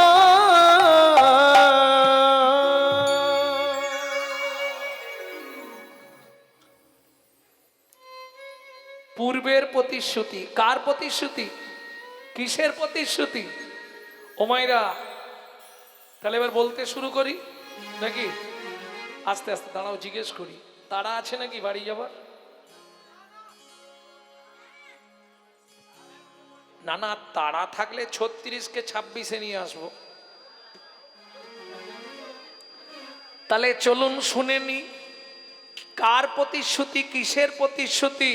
পূর্বের প্রতিশ্রুতি। কার প্রতিশ্রুতি? কিসের প্রতিশ্রুতি? ও মাইরা, তাহলে এবার বলতে শুরু করি নাকি? আস্তে আস্তে দাঁড়াও, জিজ্ঞেস করি, তারা আছে নাকি বাড়ি যাবার? না না, তারা থাকলে 36কে 26-এ নিয়ে আসবো। তাহলে চলুন শুনে নি কার প্রতিশ্রুতি, কিসের প্রতিশ্রুতি?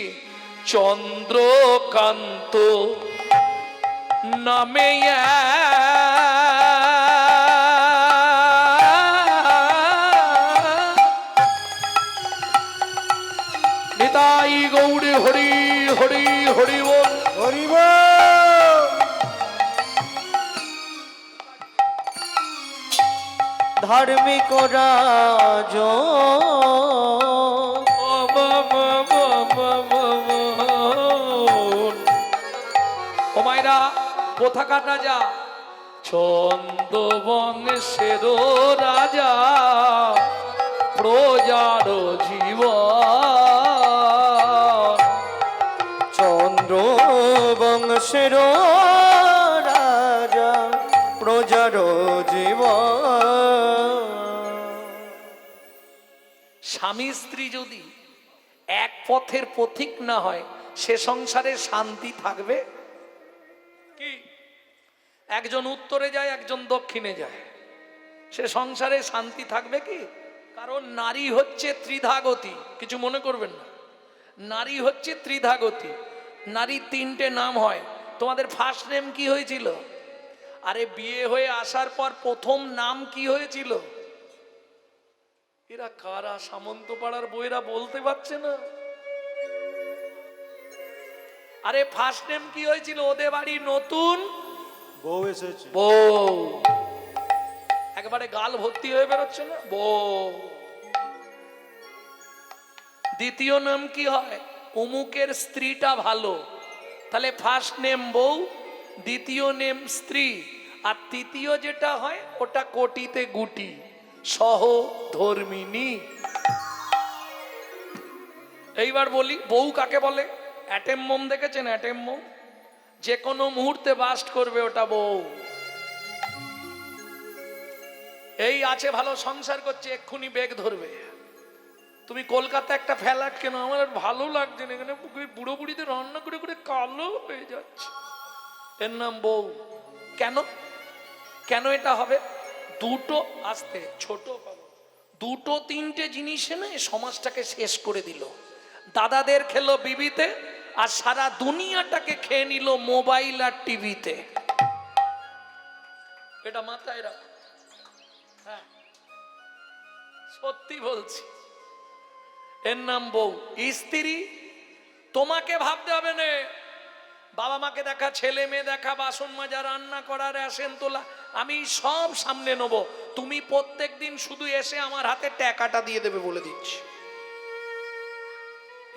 চন্দ্রকান্ত নামে নিতাই গৌড়ে হরি হরি হরি বল। হরিব ধার্মিক রাজ, ও মায়েরা, কোথাকার রাজা? ছন্দবংশের রাজা, প্রজার জীবন। চন্দ্র বংশের রাজা, প্রজার জীবন। স্বামী স্ত্রী যদি এক পথের পথিক না হয়, সে সংসারে শান্তি থাকবে কি? একজন উত্তরে যায়, একজন দক্ষিণে যায়, সে সংসারে শান্তি থাকবে কি? কারণ নারী হচ্ছে ত্রিধাগতি। কিছু মনে করবেন না, নারী হচ্ছে ত্রিধাগতি। নারী 3টে নাম হয়। তোমাদের ফার্স্ট নেম কি হয়েছিল? আরে বিয়ে হয়ে আসার পর প্রথম নাম কি হয়েছিল? এরা কারা? সামন্ত পাড়ার বইরা বলতে পারছে না। আরে ফার্স্ট নেম কি হয়েছিল? ওদের বাড়ি নতুন বউ এসেছে। বউ, একবারে গাল ভর্তি হয়ে বেরোচ্ছে না, বউ। দ্বিতীয় নাম কি হয়? অমুকের স্ত্রীটা ভালো, তাহলে ফার্স্ট নেম বউ, দ্বিতীয় নেম স্ত্রী, আর তৃতীয় যেটা হয় ওটা কোটিতে গুটি, সহধর্মিনী। এইবার বলি, বউ কাকে বলে? অ্যাটেম বোম দেখেছেন? অ্যাটেম বোম যে কোনো মুহূর্তে বাস্ট করবে, ওটা বউ। এই আছে ভালো সংসার করছে, এক্ষুনি বেগ ধরবে। তুমি কলকাতা একটা ফ্ল্যাট কেন? আমার আর ভালো লাগছে না, এখানে বুড়ো বুড়িদের রান্না করে করে কালো হয়ে যাচ্ছে। এর নাম বউ। কেন? কেন এটা হবে? দুটো, আসতে ছোট পাবো, দুটো 3টে জিনিসে না সমাজটাকে শেষ করে দিল। দাদাদের খেলো বিবিতে, আর সারা দুনিয়াটাকে খেয়ে নিল মোবাইল আর টিভিতে। এটা মাথায় রাখো। হ্যাঁ, সত্যি বলছি। এর নাম বউ। স্ত্রী, তোমাকে ভাবতে হবে না। বাবা মাকে দেখা, ছেলে মেয়ে দেখা, বাসন মাজা, রান্না করা, রেশন তোলা, আমি সব সামনে নেব। তুমি প্রত্যেক দিন শুধু এসে আমার হাতে টাকাটা দিয়ে দেবে, বলে দিচ্ছি।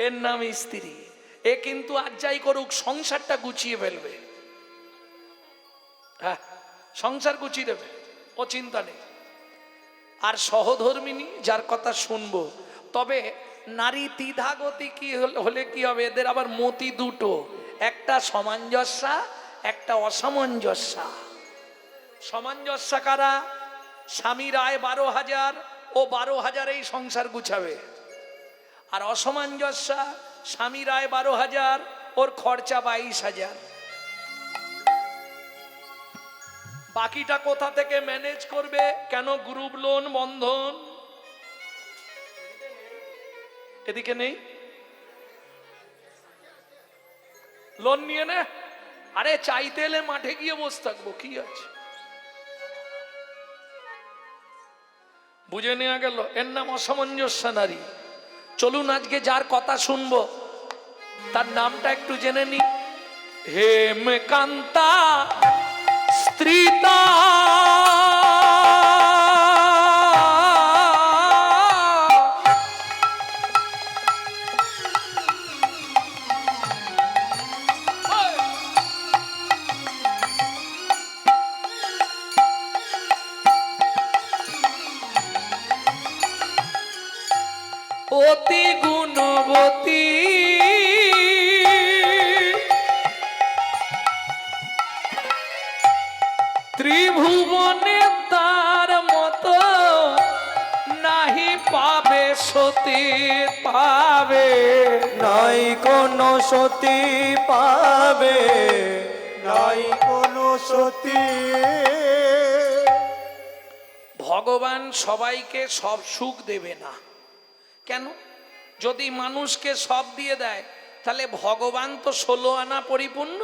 এর নাম স্ত্রী। এ কিন্তু আর যাই করুক সংসারটা গুছিয়ে ফেলবে, হ্যাঁ সংসার গুছিয়ে দেবে, ও চিন্তা নেই। আর সহধর্মিনী যার কথা শুনবো। তবে নারী দ্বিধাগতি কি হলে কি হবে, এদের আবার মতি দুটো, একটা সামঞ্জস্যা একটা অসামঞ্জস্যা। সামঞ্জস্যা কারা? স্বামীর আয় 12,000, ও 12,000-এই সংসার গুছাবে। আর অসামঞ্জস্যা, স্বামীর আয় 12,000, ওর খরচা 22,000। বাকিটা কোথা থেকে ম্যানেজ করবে? কেন গ্রুপ লোন, বন্ধন এদিকে নেই? লোন নিয়ে নে। আরে চাইতে এলে মাঠে গিয়ে বসে থাকবো, কি আছে? বুঝে নেওয়া গেল, এর নাম অসামঞ্জস্য নারী। চলুন আজকে যার কথা শুনবো তার নামটা একটু জেনে নি। হেমকান্তা স্ত্রীতা অতি গুণবতী, ত্রিভুবনে তার মতো নাহি পাবে সতী পাবে, নাই কোনো সতী পাবে, নাই কোনো সতী। ভগবান সবাইকে সব সুখ দেবে না। কেন? যদি মানুষকে সব দিয়ে দেয় তাহলে ভগবান তো 16 আনা পরিপূর্ণ,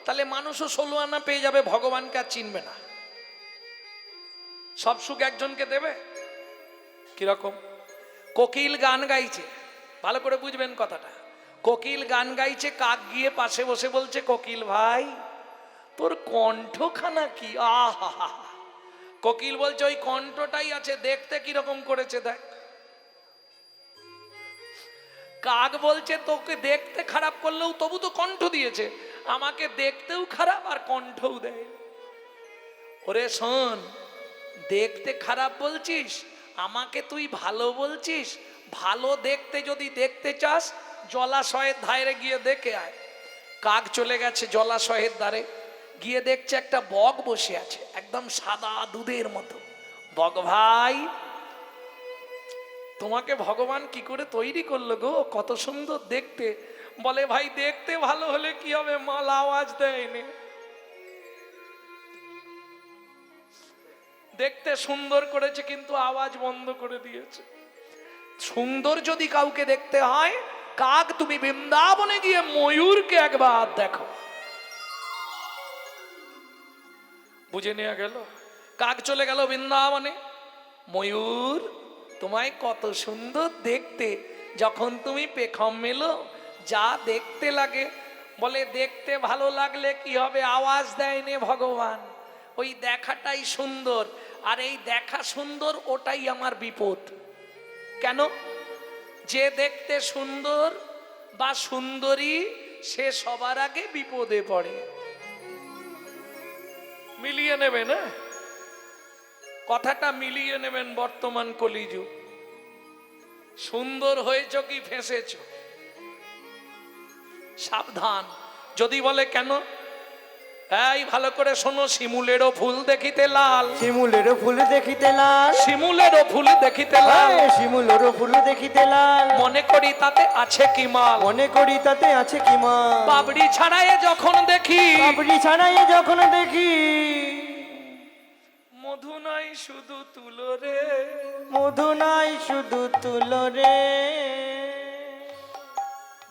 তাহলে মানুষও 16 আনা পেয়ে যাবে, ভগবানকে আর চিনবে না। সব সুখ একজনকে দেবে? কিরকম? কোকিল গান গাইছে, ভালো করে বুঝবেন কথাটা। কোকিল গান গাইছে, কাক গিয়ে পাশে বসে বলছে, কোকিল ভাই তোর কণ্ঠখানা কি, আহা। কোকিল বলছে ওই কণ্ঠটাই আছে, দেখতে কিরকম করেছে দেখ। কাক বলছে তোকে দেখতে খারাপ করলেও তবু তো কণ্ঠ দিয়েছে, আমাকে দেখতেও খারাপ আর কণ্ঠও দেয়। ওরে শোন, দেখতে খারাপ বলছিস, আমাকে তুই ভালো বলছিস। ভালো দেখতে যদি দেখতে চাস জলাশয়ের ধারে গিয়ে দেখে আয়। কাক চলে গেছে জলাশয়ের ধারে, গিয়ে দেখছে একটা বক বসে আছে একদম সাদা দুধের মতো। বক ভাই তোমাকে ভগবান কি করে তৈরি করলো গো, কত সুন্দর দেখতে। বলে ভাই দেখতে ভালো হলে কি হবে, মাল আওয়াজ দেয়নি। দেখতে সুন্দর করেছে কিন্তু আওয়াজ বন্ধ করে দিয়েছে। সুন্দর যদি কাউকে দেখতে হয়, কাক তুমি বৃন্দাবনে গিয়ে ময়ূরকে একবার দেখো। বুঝে নেওয়া গেল। কাক চলে গেল বৃন্দাবনে, ময়ূর তোমায় কত সুন্দর দেখতে, যখন তুমি পেখম মেলো যা দেখতে লাগে। বলে দেখতে ভালো লাগলে কি হবে, আওয়াজ দেয়নি ভগবান, ওই দেখাটাই সুন্দর। আর এই দেখা সুন্দর, ওটাই আমার বিপদ। কেন? যে দেখতে সুন্দর বা সুন্দরী সে সবার আগে বিপদে পড়ে। মিলিয়ে নেবে না কথাটা, মিলিয়ে নেবেন। বর্তমান কলিযুগ। সুন্দর হয়েছ কি ফেঁসেছ, সাবধান। যদি বলে কেন, এই ভালো করে শোনো, শিমুলেরও ফুল দেখিতে লাল, শিমুলেরও ফুল দেখিতে লাল, শিমুলেরও ফুল দেখিতে লাল, শিমুলেরও ফুল দেখিতে লাল, মনে করি তাতে আছে কি মাল, মনে করি তাতে আছে কি মাল। পাবড়ি ছাড়ায় যখন দেখি, পাপড়ি ছাড়াই যখন দেখি, মধু নাই শুধু তুলো রে, মধু নাই শুধু তুলো রে।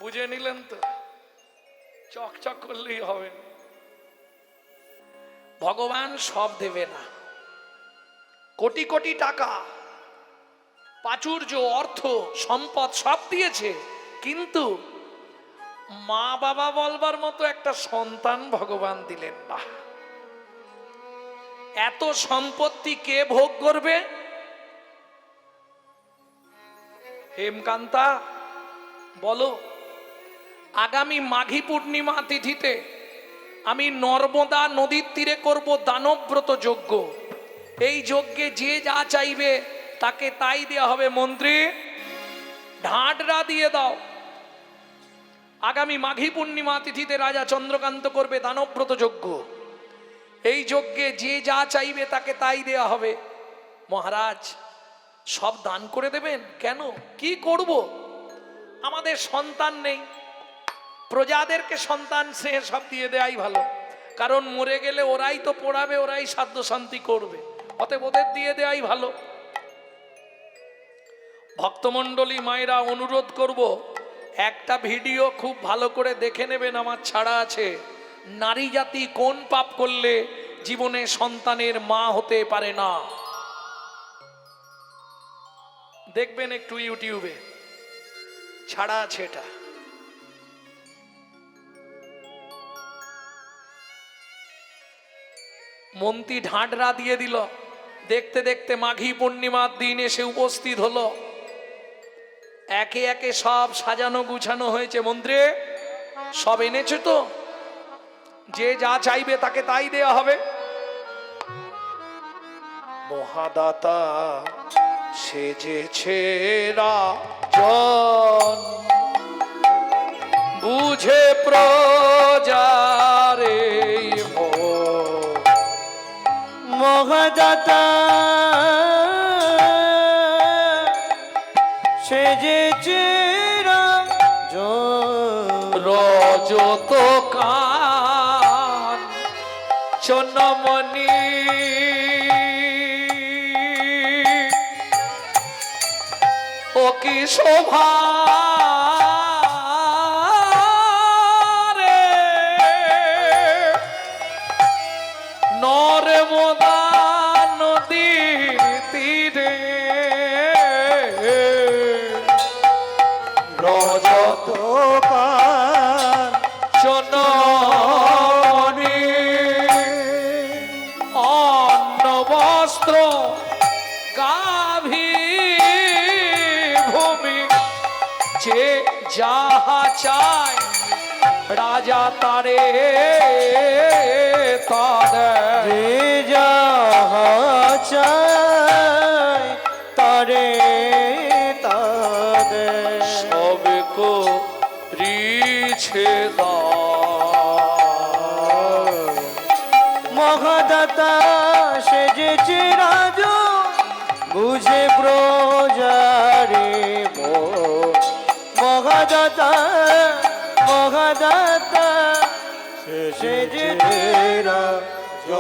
বুঝে নিলেন তো? চকচক করলেই হবে না। ভগবান সব দেবে না। কোটি কোটি টাকা, প্রাচুর্য, অর্থ, সম্পদ সব দিয়েছে, কিন্তু মা বাবা বলবার মতো একটা সন্তান ভগবান দিলেন না। এত সম্পত্তি কে ভোগ করবে? হেমকান্তা বলো। আগামী মাঘী পূর্ণিমা তিথিতে আমি নর্মদা নদীর তীরে করব দানব্রত যজ্ঞ। এই যজ্ঞে যে যা চাইবে তাকে তাই দেওয়া হবে। মন্ত্রী, ঢাডরা দিয়ে দাও। আগামী মাঘী পূর্ণিমা তিথিতে রাজা চন্দ্রকান্ত করবে দানব্রত যজ্ঞ। এই যজ্ঞে যে যা চাইবে তাকে তাই দেওয়া হবে। মহারাজ, সব দান করে দেবেন? কেন, কি করব? আমাদের সন্তান নেই, প্রজাদেরকে সন্তান স্নেহে সব দিয়ে দেয়াই ভালো, কারণ মরে গেলে ওরাই তো পড়াবে, ওরাই সাধ্য শান্তি করবে, অতএব ওদের দিয়ে দেয়াই ভালো। ভক্তমণ্ডলী মায়েরা, অনুরোধ করব, একটা ভিডিও খুব ভালো করে দেখে নেবেন, আমার ছাড়া আছে। নারী জাতি কোন পাপ করলে জীবনে সন্তানের মা হতে পারে না, দেখবেন একটু ইউটিউবে ছাড়া আছে এটা। মন্ত্রী ঢাডরা দিয়ে দিল। দেখতে দেখতে মাঘী পূর্ণিমার দিন এসে উপস্থিত হলো। একে একে সব সাজানো গুছানো হয়েছে। মন্ত্রী, সব এনেছো তো? যে যা চাইবে তাকে তাই দেয়া হবে। মহাদাতা সেজেছে রাজন, বুঝে প্রজারে মহাদাতা সেজেছে রজত কান চনমণি, ও কি শোভা রে, নর্মদা নদীর তীরে রজত কান চনমণি, অন্ন বস্ত্র গাভী ভূমি, যে যাহা চায় রাজা তারে তারে, যে যাহা চায় তারে তারে, সব করিছে দান। মহাদাতা সেজেছে রাজ, বুঝে প্রজারে মোর। মহাদাতা মহাদাতা সেজেছে রাজ,